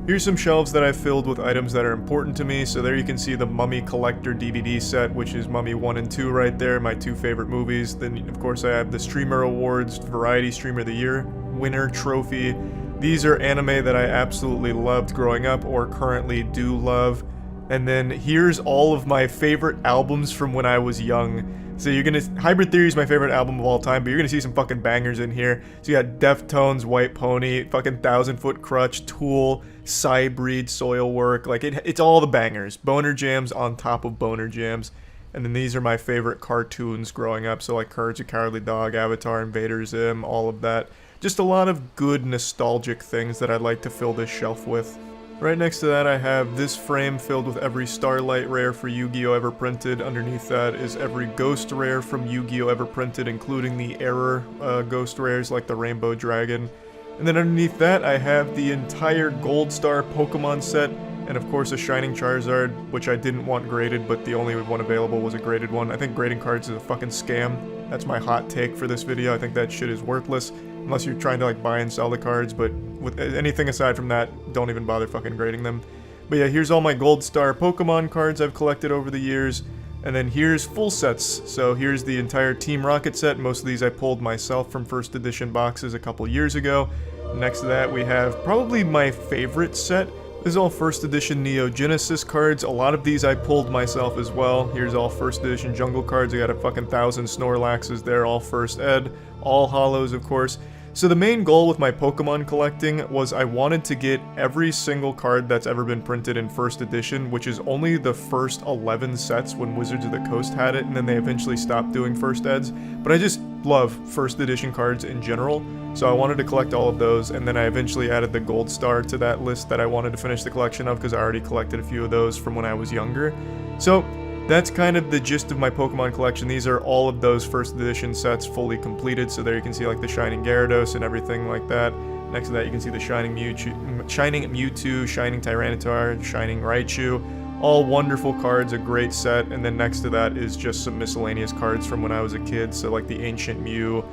Here's some shelves that I've filled with items that are important to me. So there you can see the Mummy Collector DVD set, which is Mummy 1 and 2 right there, my two favorite movies. Then, of course, I have the Streamer Awards Variety Streamer of the Year winner trophy. These are anime that I absolutely loved growing up or currently do love. And then here's all of my favorite albums from when I was young. So you're gonna, Hybrid Theory is my favorite album of all time, but you're gonna see some fucking bangers in here. So you got Deftones, White Pony, fucking 1000 Foot Crutch, Tool, Cybreed, Soilwork, like it's all the bangers. Boner Jams on top of Boner Jams. And then these are my favorite cartoons growing up, so like Courage the Cowardly Dog, Avatar, Invader Zim, all of that. Just a lot of good nostalgic things that I'd like to fill this shelf with. Right next to that I have this frame filled with every Starlight rare for Yu-Gi-Oh! Ever printed. Underneath that is every Ghost rare from Yu-Gi-Oh! Ever printed, including the Error Ghost rares like the Rainbow Dragon. And then underneath that I have the entire Gold Star Pokemon set, and of course a Shining Charizard, which I didn't want graded, but the only one available was a graded one. I think grading cards is a fucking scam. That's my hot take for this video. I think that shit is worthless, unless you're trying to like buy and sell the cards, but with anything aside from that, don't even bother fucking grading them. But yeah, here's all my Gold Star Pokemon cards I've collected over the years. And then here's full sets. So here's the entire Team Rocket set. Most of these I pulled myself from first edition boxes a couple years ago. Next to that we have probably my favorite set. This is all first edition Neo Genesis cards. A lot of these I pulled myself as well. Here's all first edition Jungle cards. I got a fucking 1000 Snorlaxes there, all first ed. All holos, of course. So the main goal with my Pokemon collecting was I wanted to get every single card that's ever been printed in first edition, which is only the first 11 sets when Wizards of the Coast had it, and then they eventually stopped doing first eds. But I just love first edition cards in general, so I wanted to collect all of those, and then I eventually added the Gold Star to that list that I wanted to finish the collection of because I already collected a few of those from when I was younger. So that's kind of the gist of my Pokemon collection. These are all of those first edition sets fully completed, so there you can see like the Shining Gyarados and everything like that. Next to that you can see the Shining Mewtwo, Shining Tyranitar, Shining Raichu. All wonderful cards, a great set, and then next to that is just some miscellaneous cards from when I was a kid, so like the Ancient Mew,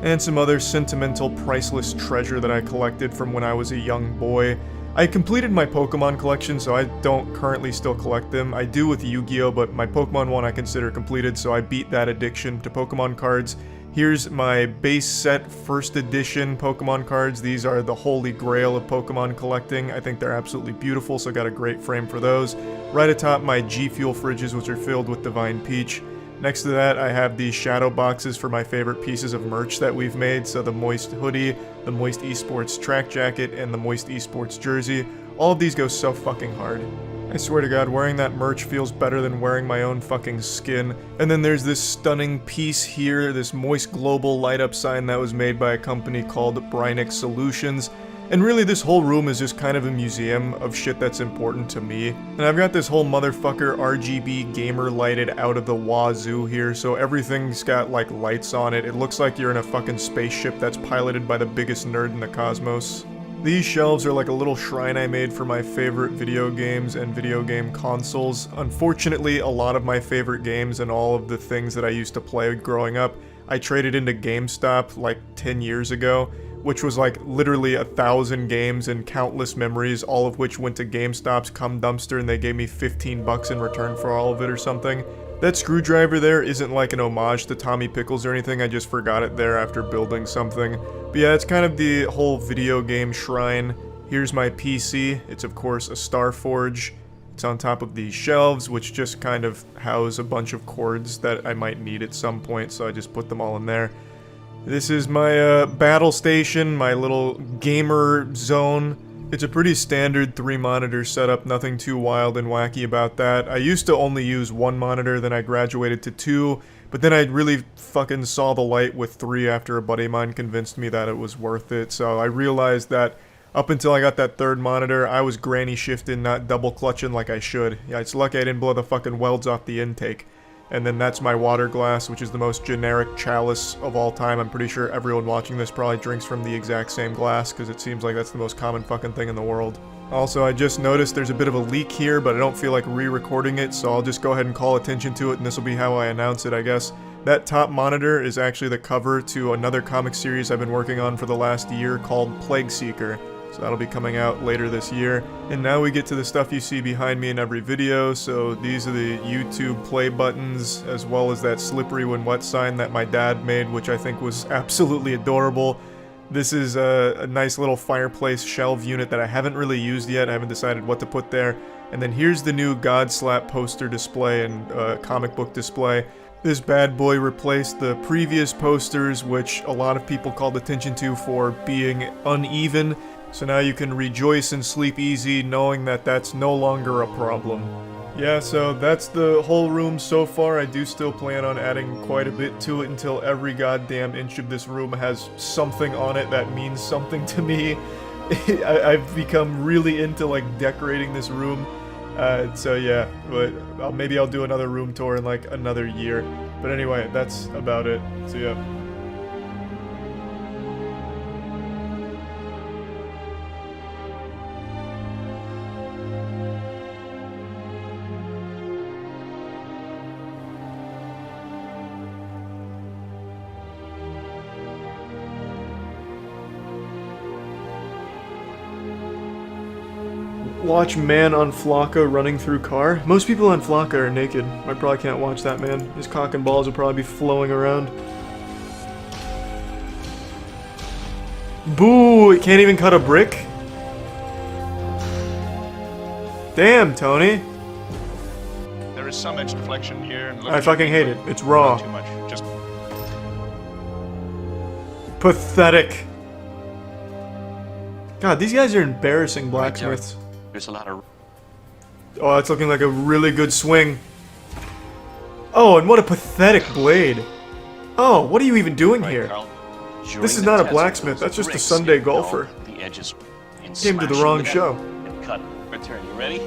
and some other sentimental priceless treasure that I collected from when I was a young boy. I completed my Pokemon collection, so I don't currently still collect them. I do with Yu-Gi-Oh!, but my Pokemon one I consider completed, so I beat that addiction to Pokemon cards. Here's my base set first edition Pokemon cards. These are the holy grail of Pokemon collecting. I think they're absolutely beautiful, so I got a great frame for those. Right atop my G Fuel fridges, which are filled with Divine Peach. Next to that, I have these shadow boxes for my favorite pieces of merch that we've made. So the Moist hoodie, the Moist Esports track jacket, and the Moist Esports jersey. All of these go so fucking hard. I swear to God, wearing that merch feels better than wearing my own fucking skin. And then there's this stunning piece here, this Moist Global light up sign that was made by a company called Brynick Solutions. And really this whole room is just kind of a museum of shit that's important to me. And I've got this whole motherfucker RGB gamer lighted out of the wazoo here, so everything's got like lights on it. It looks like you're in a fucking spaceship that's piloted by the biggest nerd in the cosmos. These shelves are like a little shrine I made for my favorite video games and video game consoles. Unfortunately, a lot of my favorite games and all of the things that I used to play growing up, I traded into GameStop like 10 years ago. Which was like literally 1,000 games and countless memories, all of which went to GameStop's cum dumpster, and they gave me 15 bucks in return for all of it or something. That screwdriver there isn't like an homage to Tommy Pickles or anything, I just forgot it there after building something. But yeah, it's kind of the whole video game shrine. Here's my PC, it's of course a Starforge. It's on top of these shelves, which just kind of house a bunch of cords that I might need at some point, so I just put them all in there. This is my battle station, my little gamer zone. It's a pretty standard 3-monitor setup, nothing too wild and wacky about that. I used to only use 1 monitor, then I graduated to 2, but then I really fucking saw the light with 3 after a buddy of mine convinced me that it was worth it. So I realized that Up until I got that third monitor, I was granny shifting, not double clutching like I should. Yeah, it's lucky I didn't blow the fucking welds off the intake. And then that's my water glass, which is the most generic chalice of all time. I'm pretty sure everyone watching this probably drinks from the exact same glass, because it seems like that's the most common fucking thing in the world. Also, I just noticed there's a bit of a leak here, but I don't feel like re-recording it, so I'll just go ahead and call attention to it, and this will be how I announce it, I guess. That top monitor is actually the cover to another comic series I've been working on for the last year called Plague Seeker. So that'll be coming out later this year. And now we get to the stuff you see behind me in every video. So these are the YouTube play buttons, as well as that slippery when wet sign that my dad made, which I think was absolutely adorable. This is a nice little fireplace shelf unit that I haven't really used yet. I haven't decided what to put there. And then here's the new Godslap poster display and comic book display. This bad boy replaced the previous posters, which a lot of people called attention to for being uneven. So now you can rejoice and sleep easy knowing that that's no longer a problem. Yeah, so that's the whole room so far. I do still plan on adding quite a bit to it until every goddamn inch of this room has something on it that means something to me. I've become really into like decorating this room. So yeah, but maybe I'll do another room tour in like another year. But anyway, that's about it. So yeah. Watch man on Flocka running through car. Most people on Flocka are naked. I probably can't watch that man. His cock and balls will probably be flowing around. Boo! It can't even cut a brick? Damn, Tony. There is some edge deflection here. And I fucking hate it. It's raw. Not too much. Just pathetic. God, these guys are embarrassing blacksmiths. There's a lot of... Oh, that's looking like a really good swing. Oh, and what a pathetic blade. Oh, what are you even doing here? This is not a blacksmith, that's just a Sunday golfer. Came to the wrong show. Cut. Return. You ready?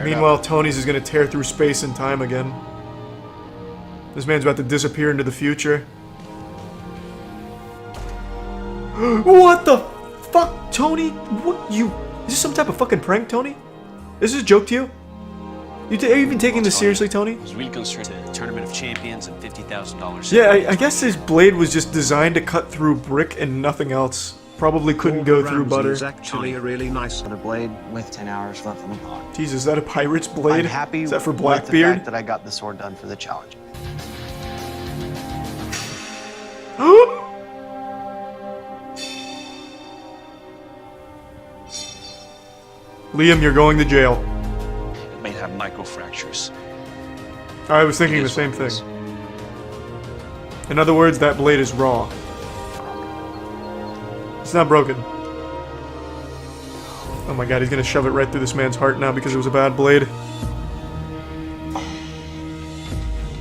Meanwhile, Tony's is gonna tear through space and time again. This man's about to disappear into the future. What the fuck, Tony? What, you... Is this some type of fucking prank, Tony? Is this a joke to you? Are you even taking this seriously, Tony? I was really concerned with the Tournament of Champions and $50,000. Yeah, I guess his blade was just designed to cut through brick and nothing else. Probably couldn't go through butter. It's actually a really nice blade with 10 hours left on the clock. Jeez, is that a pirate's blade? I'm happy is that for with Blackbeard? the fact that I got the sword done for the challenge. Liam, you're going to jail. It may have microfractures. I was thinking the same thing. In other words, that blade is raw. It's not broken. Oh my god, he's gonna shove it right through this man's heart now because it was a bad blade.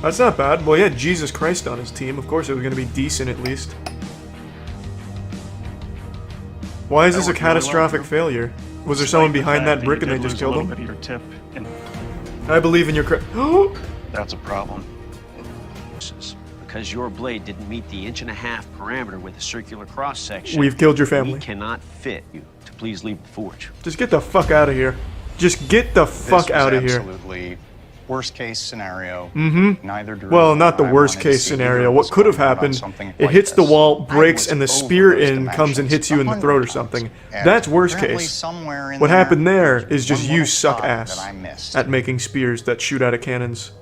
That's not bad. Well, he had Jesus Christ on his team. Of course it was gonna be decent at least. Why is this a catastrophic failure? Was there someone behind that brick and they just killed him? I believe in your That's a problem. Because your blade didn't meet the 1.5-inch parameter with a circular cross section. We've killed your family. We cannot fit you to please leave the forge. Just get the fuck out of here. Just get the fuck out of here. Absolutely worst case scenario. Mm-hmm. Well, not the worst case scenario. What could have happened, it hits the wall, breaks, and the spear in comes and hits you in the throat or something. That's worst case. What happened there is just you suck ass at making spears that shoot out of cannons.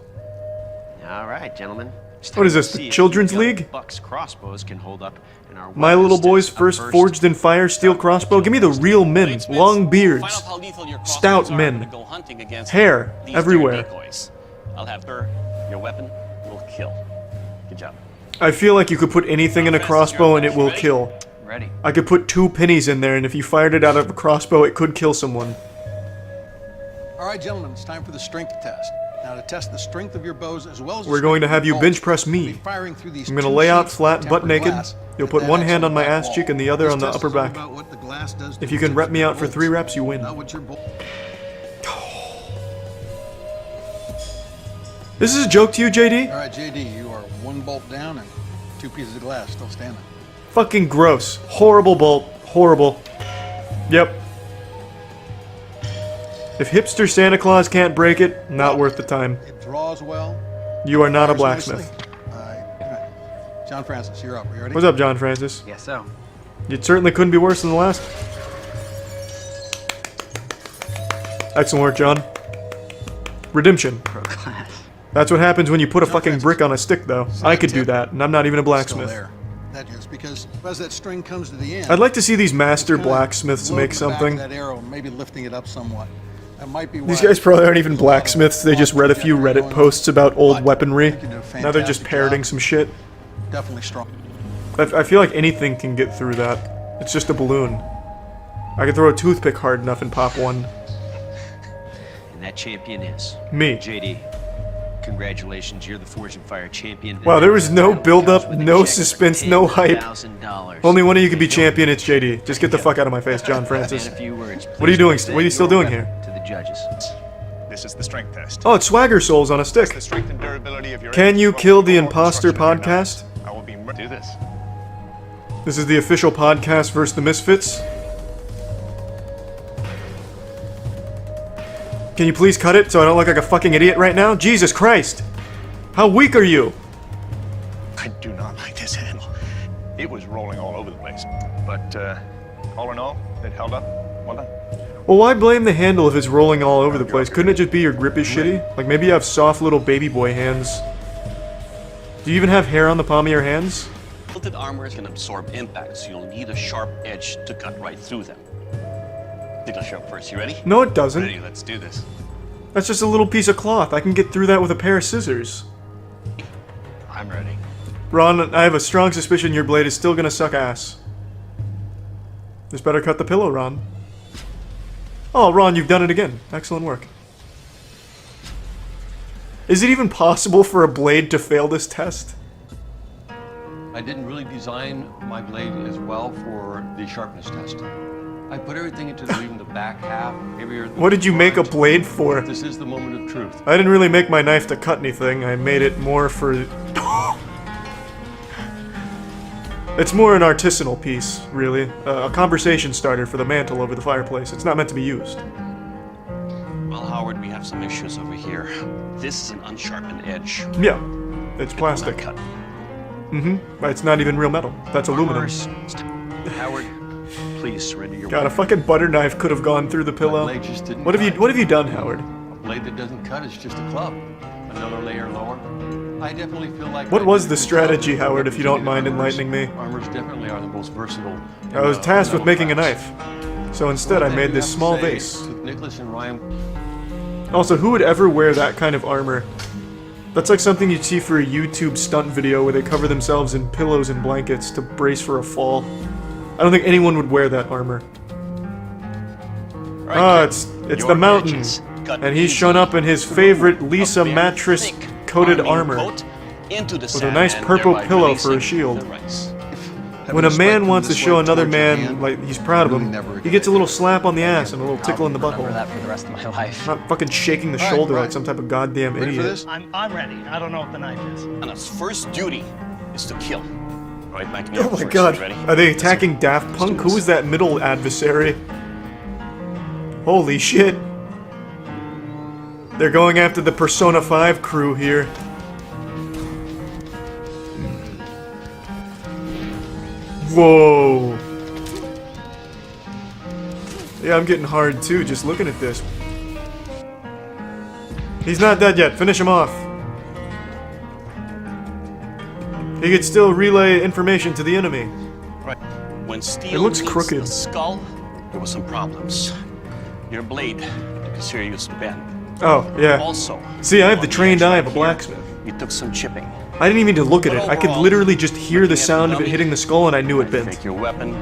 All right, gentlemen. What is this, the Children's League? Buck's crossbows can hold up in our My little boy's first forged in fire steel crossbow? Give me the real men. Long beards. Stout men. Hair everywhere. I'll have her. Your weapon will kill. Good job. I feel like you could put anything in a crossbow and it will kill. Ready. I could put 2 pennies in there and if you fired it out of a crossbow, it could kill someone. All right, gentlemen, it's time for the strength test. Now to test the strength of your bows as well as we're going to have you bench press me. I'm going to lay out flat, butt naked. You'll put one hand on my ass cheek and the other on the upper back. If you can rep me out for 3 reps, you win. This is a joke to you, JD? All right, JD, you are 1 bolt down and 2 pieces of glass still standing. Fucking gross. Horrible bolt. Horrible. Yep. If hipster Santa Claus can't break it, not worth the time. It draws well. You are not a blacksmith. All right. John Francis, you're up. Are you ready? What's up, John Francis? Yes, so. You certainly couldn't be worse than the last. Excellent work, John. Redemption. Pro class. That's what happens when you put a fucking brick on a stick, though. I could do that, and I'm not even a blacksmith. That is because as that string comes to the end, I'd like to see these master blacksmiths make something. that arrow, maybe lifting it up somewhat. That might be These guys probably aren't even blacksmiths. They just read a few Reddit posts about old weaponry. Now they're just parroting some shit. Definitely strong. I feel like anything can get through that. It's just a balloon. I can throw a toothpick hard enough and pop one. And that champion is me. JD. Congratulations, you're the Forge and Fire champion. Wow, there was no build-up, no suspense, no hype. Only one of you can be champion, it's JD. Just get the fuck out of my face, John Francis. What are you doing? What are you still doing here? To the judges. This is the strength test. Oh, it's Swagger Souls on a stick. The strength and durability of your Can you kill the imposter podcast? I will be do this. This is the official podcast versus the Misfits. Can you please cut it so I don't look like a fucking idiot right now? Jesus Christ! How weak are you? I do not like this handle. It was rolling all over the place. But, all in all, it held up. Well done. Well, why blame the handle if it's rolling all over the place? Couldn't it just be your grip is shitty? Like, maybe you have soft little baby boy hands. Do you even have hair on the palm of your hands? Tilted armor can absorb impact, so you'll need a sharp edge to cut right through them. It'll show up first. You ready? No, it doesn't. Ready, let's do this. That's just a little piece of cloth. I can get through that with a pair of scissors. I'm ready. Ron, I have a strong suspicion your blade is still gonna suck ass. Just better cut the pillow, Ron. Oh, Ron, you've done it again. Excellent work. Is it even possible for a blade to fail this test? I didn't really design my blade as well for the sharpness test. I put everything into even the back half, heavier. What did you make a blade for? This is the moment of truth. I didn't really make my knife to cut anything. I made it more for... It's more an artisanal piece, really. A conversation starter for the mantle over the fireplace. It's not meant to be used. Well, Howard, we have some issues over here. This is an unsharpened edge. Yeah, it's plastic. Mm-hmm. It's not even real metal. That's aluminum. Howard, please surrender your God, a fucking butter knife could have gone through the pillow. What have you done, Howard? A blade that doesn't cut is just a club. Another layer lower. I definitely feel like... What was the strategy, Howard, if you don't mind enlightening me? Armors definitely are the most versatile. I was tasked with making a knife. So instead I made this small vase. Nicholas and Ryan. Also, who would ever wear that kind of armor? That's like something you'd see for a YouTube stunt video where they cover themselves in pillows and blankets to brace for a fall. I don't think anyone would wear that armor. It's the Mountain. And he's shown up in his favorite Lisa mattress coated armor with a nice purple pillow for a shield. When a man wants to show another man like he's proud of him, he gets a little slap on the ass and a little tickle in the butthole. that for the rest of my life. Not fucking shaking the shoulder like some type of goddamn idiot. I'm ready. I don't know what the knife is. And his first duty is to kill. Right, Mike? Oh my god, are they attacking Daft Punk? Who is that middle adversary? Holy shit. They're going after the Persona 5 crew here. Whoa. Yeah, I'm getting hard too, just looking at this. He's not dead yet. Finish him off. He could still relay information to the enemy. Right. When steel It looks meets crooked. the skull, there were some problems. Your blade took a serious bend. Oh, yeah. Also, see, I have the on trained edge eye right of a here, blacksmith. You took some chipping. I didn't even need to look at it. But I could overall, literally just hear the sound of it dummy, hitting the skull and I knew it bent. Take your weapon.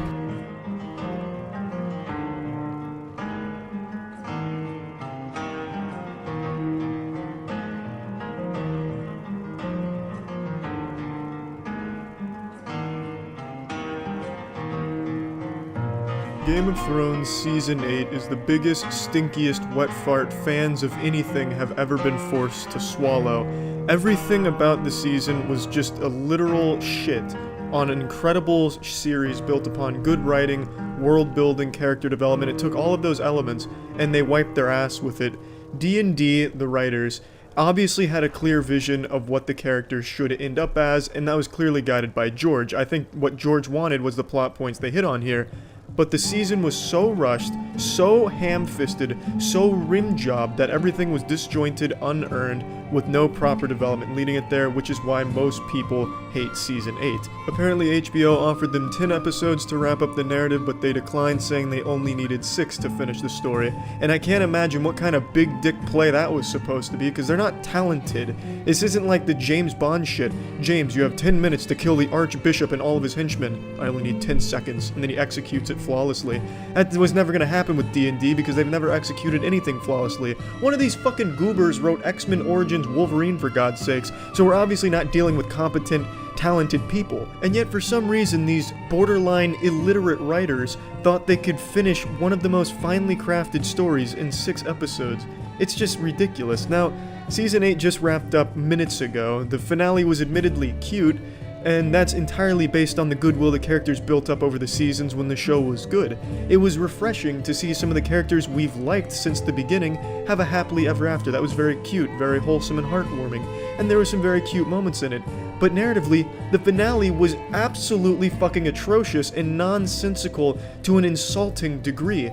Game of Thrones Season 8 is the biggest, stinkiest wet fart fans of anything have ever been forced to swallow. Everything about the season was just a literal shit on an incredible series built upon good writing, world building, character development. It took all of those elements and they wiped their ass with it. D&D, the writers, obviously had a clear vision of what the characters should end up as, and that was clearly guided by George. I think what George wanted was the plot points they hit on here, but the season was so rushed, so ham-fisted, so rim-jobbed that everything was disjointed, unearned, with no proper development leading it there, which is why most people hate Season 8. Apparently HBO offered them 10 episodes to wrap up the narrative, but they declined, saying they only needed 6 to finish the story. And I can't imagine what kind of big dick play that was supposed to be, because they're not talented. This isn't like the James Bond shit. James, you have 10 minutes to kill the Archbishop and all of his henchmen. I only need 10 seconds, and then he executes it flawlessly. That was never gonna happen with D&D, because they've never executed anything flawlessly. One of these fucking goobers wrote X-Men Origins Wolverine, for God's sakes, so we're obviously not dealing with competent, talented people. And yet for some reason these borderline illiterate writers thought they could finish one of the most finely crafted stories in 6 episodes. It's just ridiculous. Now, Season 8 just wrapped up minutes ago. The finale was admittedly cute, and that's entirely based on the goodwill the characters built up over the seasons when the show was good. It was refreshing to see some of the characters we've liked since the beginning have a happily ever after. That was very cute, very wholesome and heartwarming, and there were some very cute moments in it. But narratively, the finale was absolutely fucking atrocious and nonsensical to an insulting degree.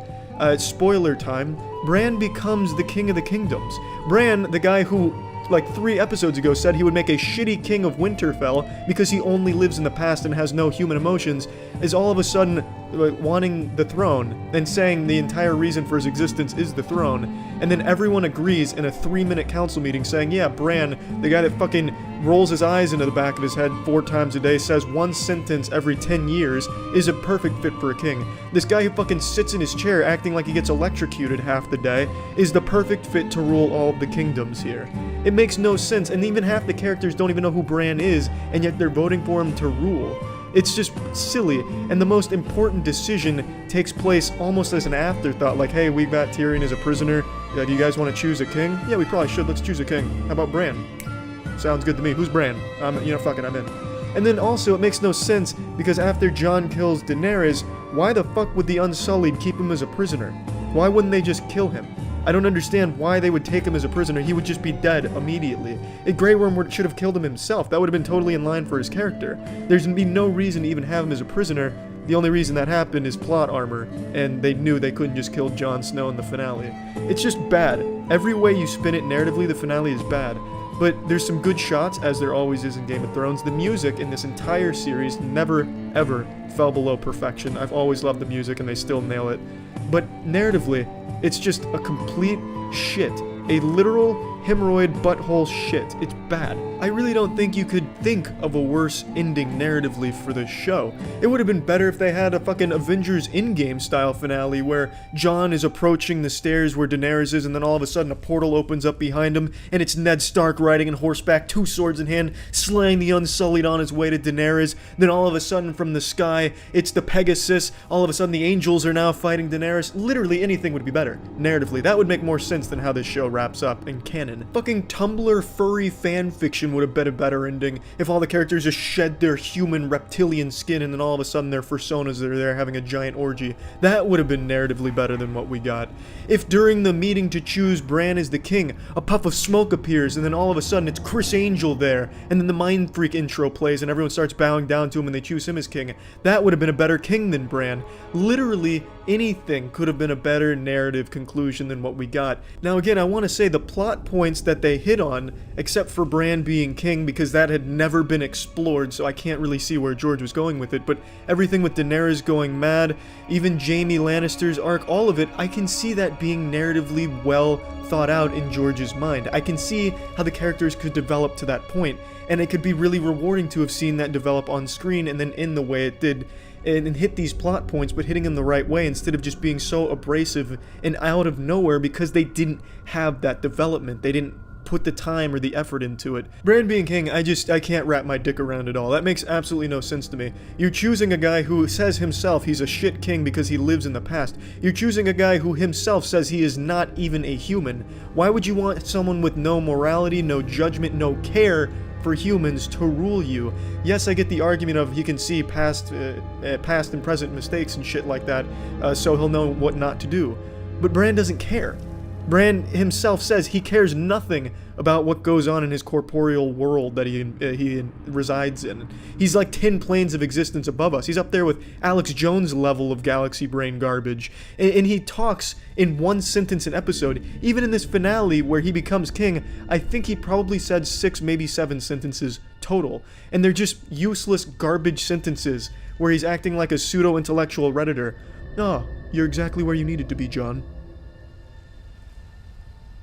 Spoiler time, Bran becomes the King of the Kingdoms. Bran, the guy who like 3 episodes ago said he would make a shitty king of Winterfell because he only lives in the past and has no human emotions, is all of a sudden wanting the throne and saying the entire reason for his existence is the throne. And then everyone agrees in a 3-minute council meeting saying, yeah, Bran, the guy that fucking rolls his eyes into the back of his head 4 times a day, says 1 sentence every 10 years, is a perfect fit for a king. This guy who fucking sits in his chair acting like he gets electrocuted half the day is the perfect fit to rule all of the kingdoms here. It makes no sense, and even half the characters don't even know who Bran is, and yet they're voting for him to rule. It's just silly, and the most important decision takes place almost as an afterthought, like, hey, we've got Tyrion as a prisoner, do you guys want to choose a king? Yeah, we probably should, let's choose a king. How about Bran? Sounds good to me. Who's Bran? Fuck it, I'm in. And then also, it makes no sense, because after Jon kills Daenerys, why the fuck would the Unsullied keep him as a prisoner? Why wouldn't they just kill him? I don't understand why they would take him as a prisoner. He would just be dead immediately. Grey Worm should have killed him himself. That would have been totally in line for his character. There's be no reason to even have him as a prisoner. The only reason that happened is plot armor, and they knew they couldn't just kill Jon Snow in the finale. It's just bad. Every way you spin it narratively, the finale is bad. But there's some good shots, as there always is in Game of Thrones. The music in this entire series never, ever fell below perfection. I've always loved the music, and they still nail it. But narratively, it's just a complete shit. A literal hemorrhoid butthole shit. It's bad. I really don't think you could think of a worse ending narratively for this show. It would have been better if they had a fucking Avengers Endgame style finale where Jon is approaching the stairs where Daenerys is, and then all of a sudden a portal opens up behind him and it's Ned Stark riding on horseback, 2 swords in hand, slaying the Unsullied on his way to Daenerys. Then all of a sudden from the sky it's the Pegasus. All of a sudden the angels are now fighting Daenerys. Literally anything would be better narratively. That would make more sense than how this show wraps up in canon. Fucking Tumblr furry fanfiction would have been a better ending if all the characters just shed their human reptilian skin and then all of a sudden their personas are there having a giant orgy. That would have been narratively better than what we got. If during the meeting to choose Bran as the king, a puff of smoke appears and then all of a sudden it's Chris Angel there, and then the Mind Freak intro plays and everyone starts bowing down to him and they choose him as king, that would have been a better king than Bran. Literally anything could have been a better narrative conclusion than what we got. Now again, I want to say the plot points that they hit on, except for Bran being king, because that had never been explored, so I can't really see where George was going with it, but everything with Daenerys going mad, even Jaime Lannister's arc, all of it, I can see that being narratively well thought out in George's mind. I can see how the characters could develop to that point, and it could be really rewarding to have seen that develop on screen and then end the way it did, and hit these plot points, but hitting them the right way instead of just being so abrasive and out of nowhere because they didn't have that development. They didn't put the time or the effort into it. Bran being king, I can't wrap my dick around it all. That makes absolutely no sense to me. You're choosing a guy who says himself he's a shit king because he lives in the past. You're choosing a guy who himself says he is not even a human. Why would you want someone with no morality, no judgment, no care for humans to rule you? Yes, I get the argument of he can see past and present mistakes and shit like that, so he'll know what not to do. But Bran doesn't care. Bran himself says he cares nothing about what goes on in his corporeal world that he resides in. He's like 10 planes of existence above us. He's up there with Alex Jones' level of galaxy brain garbage. And he talks in one sentence an episode. Even in this finale where he becomes king, I think he probably said 6, maybe 7 sentences total. And they're just useless garbage sentences where he's acting like a pseudo-intellectual Redditor. Oh, you're exactly where you needed to be, Jon.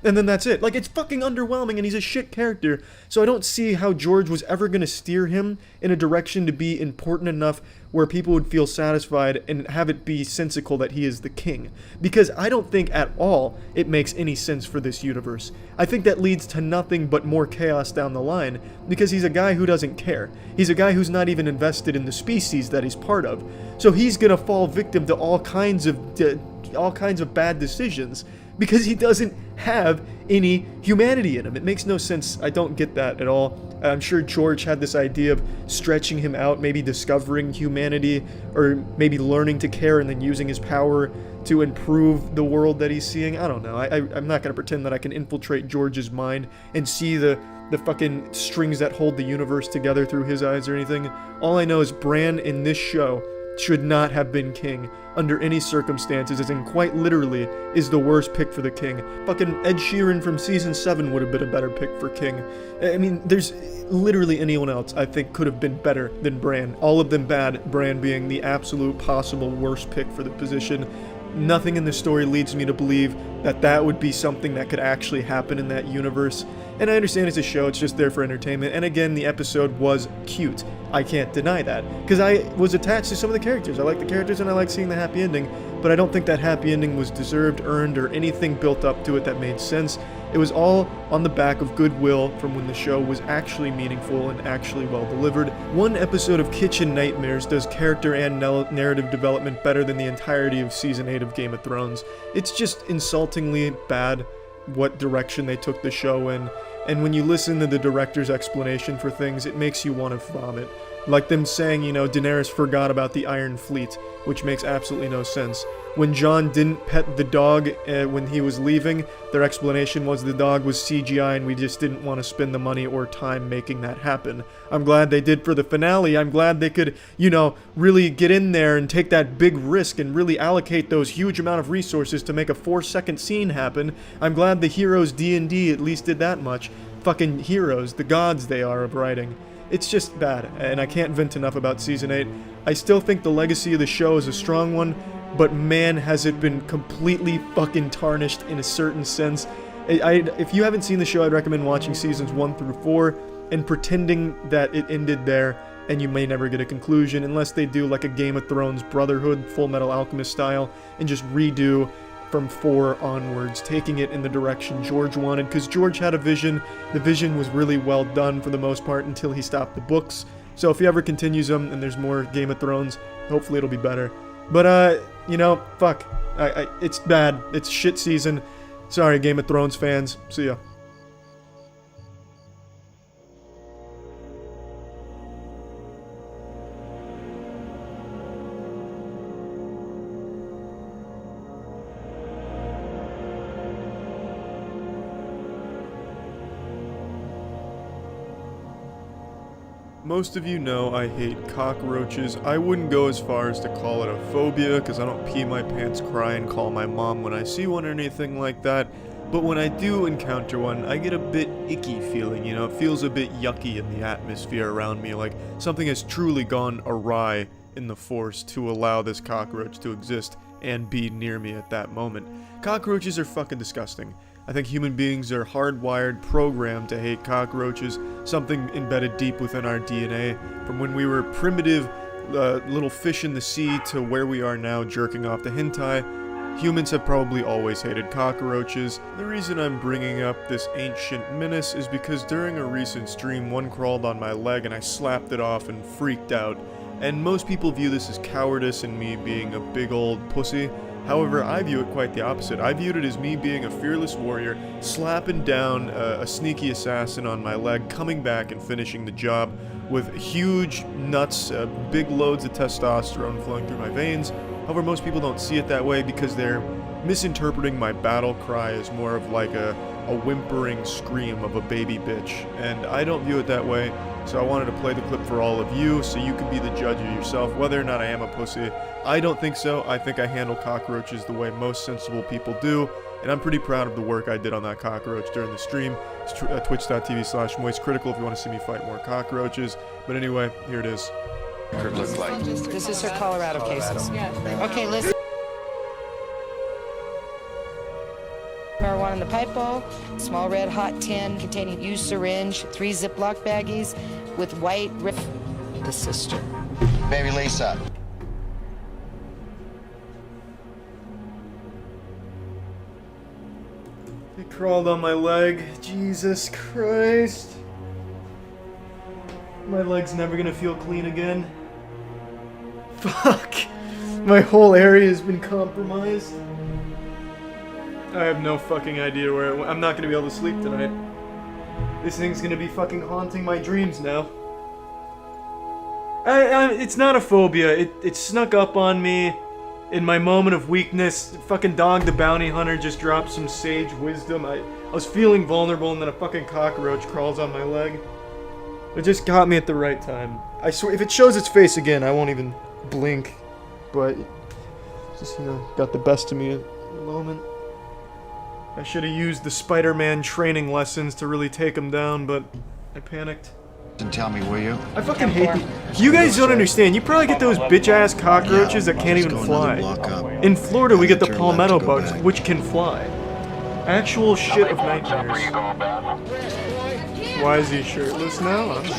And then that's it. Like, it's fucking underwhelming, and he's a shit character, so I don't see how George was ever going to steer him in a direction to be important enough where people would feel satisfied and have it be sensical that he is the king. Because I don't think at all it makes any sense for this universe. I think that leads to nothing but more chaos down the line, because he's a guy who doesn't care. He's a guy who's not even invested in the species that he's part of. So he's going to fall victim to all kinds of bad decisions, because he doesn't have any humanity in him. It makes no sense. I don't get that at all. I'm sure George had this idea of stretching him out, maybe discovering humanity, or maybe learning to care and then using his power to improve the world that he's seeing. I don't know. I'm not going to pretend that I can infiltrate George's mind and see the fucking strings that hold the universe together through his eyes or anything. All I know is Bran in this show should not have been king under any circumstances, as in quite literally is the worst pick for the king. Fucking Ed Sheeran from season 7 would have been a better pick for king. I mean, there's literally anyone else I think could have been better than Bran. All of them bad, Bran being the absolute possible worst pick for the position. Nothing in the story leads me to believe that that would be something that could actually happen in that universe. And I understand it's a show, it's just there for entertainment, and again, the episode was cute. I can't deny that, because I was attached to some of the characters. I like the characters and I like seeing the happy ending, but I don't think that happy ending was deserved, earned, or anything built up to it that made sense. It was all on the back of goodwill from when the show was actually meaningful and actually well delivered. One episode of Kitchen Nightmares does character and narrative development better than the entirety of Season 8 of Game of Thrones. It's just insultingly bad what direction they took the show in, and when you listen to the director's explanation for things, it makes you want to vomit. Like them saying, you know, Daenerys forgot about the Iron Fleet, which makes absolutely no sense. When Jon didn't pet the dog when he was leaving, their explanation was the dog was CGI and we just didn't want to spend the money or time making that happen. I'm glad they did for the finale. I'm glad they could, you know, really get in there and take that big risk and really allocate those huge amount of resources to make a 4-second scene happen. I'm glad the Heroes D&D at least did that much. Fucking heroes, the gods they are of writing. It's just bad, and I can't vent enough about Season 8. I still think the legacy of the show is a strong one, but man, has it been completely fucking tarnished in a certain sense. If you haven't seen the show, I'd recommend watching Seasons 1 through 4 and pretending that it ended there, and you may never get a conclusion unless they do like a Game of Thrones Brotherhood, Full Metal Alchemist style, and just redo from 4 onwards, taking it in the direction George wanted, because George had a vision. The vision was really well done for the most part until he stopped the books. So if he ever continues them and there's more Game of Thrones, hopefully it'll be better. But, you know, fuck. It's bad. It's shit season. Sorry, Game of Thrones fans. See ya. Most of you know I hate cockroaches. I wouldn't go as far as to call it a phobia, because I don't pee my pants, cry, and call my mom when I see one or anything like that. But when I do encounter one, I get a bit icky feeling, you know, it feels a bit yucky in the atmosphere around me, like something has truly gone awry in the Force to allow this cockroach to exist and be near me at that moment. Cockroaches are fucking disgusting. I think human beings are hardwired, programmed to hate cockroaches, something embedded deep within our DNA, from when we were primitive little fish in the sea to where we are now jerking off to hentai. Humans have probably always hated cockroaches. The reason I'm bringing up this ancient menace is because during a recent stream, one crawled on my leg and I slapped it off and freaked out. And most people view this as cowardice and me being a big old pussy. However, I view it quite the opposite. I viewed it as me being a fearless warrior, slapping down a sneaky assassin on my leg, coming back and finishing the job with huge nuts, big loads of testosterone flowing through my veins. However, most people don't see it that way because they're misinterpreting my battle cry as more of like a whimpering scream of a baby bitch. And I don't view it that way, so I wanted to play the clip for all of you so you can be the judge of yourself whether or not I am a pussy. I don't think so. I think I handle cockroaches the way most sensible people do, and I'm pretty proud of the work I did on that cockroach during the stream. It's twitch.tv/moistcritical if you want to see me fight more cockroaches. But anyway, here it is. Could look like. This is her Colorado cases. Okay, listen. Marijuana in the pipe bowl, small red hot tin containing used syringe, 3 Ziploc baggies with white the sister. Baby Lisa. It crawled on my leg. Jesus Christ. My leg's never gonna feel clean again. Fuck. My whole area has been compromised. I have no fucking idea where it went. I'm not gonna be able to sleep tonight. This thing's gonna be fucking haunting my dreams now. It's not a phobia. It snuck up on me in my moment of weakness. Fucking Dog the Bounty Hunter just dropped some sage wisdom. I was feeling vulnerable and then a fucking cockroach crawls on my leg. It just got me at the right time. I swear, if it shows its face again, I won't even blink. But, just, you know, got the best of me at the moment. I should have used the Spider-Man training lessons to really take him down, but I panicked. And tell me, will you? I fucking hate you guys don't understand. You probably get those bitch-ass cockroaches that can't even fly. In Florida, we get the palmetto bugs, which can fly. Actual shit of nightmares. Why is he shirtless now? I don't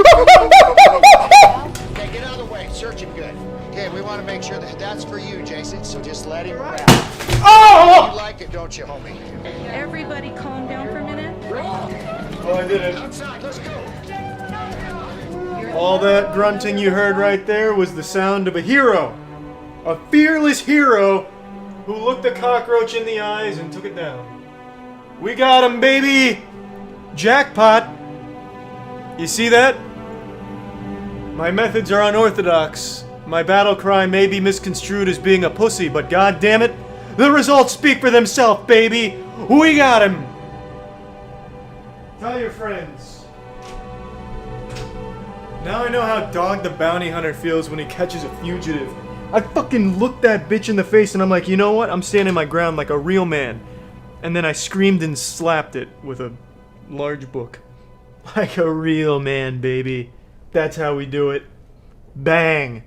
know. Okay, get out of the way. Search him good. Okay, we want to make sure that that's for you, Jason, so just let him rap. Oh! You like it, don't you, homie? Everybody calm down for a minute. Oh, I did it. Outside, let's go. All that grunting you heard right there was the sound of a hero. A fearless hero who looked a cockroach in the eyes and took it down. We got him, baby! Jackpot! You see that? My methods are unorthodox. My battle cry may be misconstrued as being a pussy, but god damn it, the results speak for themselves, baby! We got him! Tell your friends. Now I know how Dog the Bounty Hunter feels when he catches a fugitive. I fucking looked that bitch in the face and I'm like, you know what? I'm standing my ground like a real man. And then I screamed and slapped it with a large book. Like a real man, baby. That's how we do it. Bang.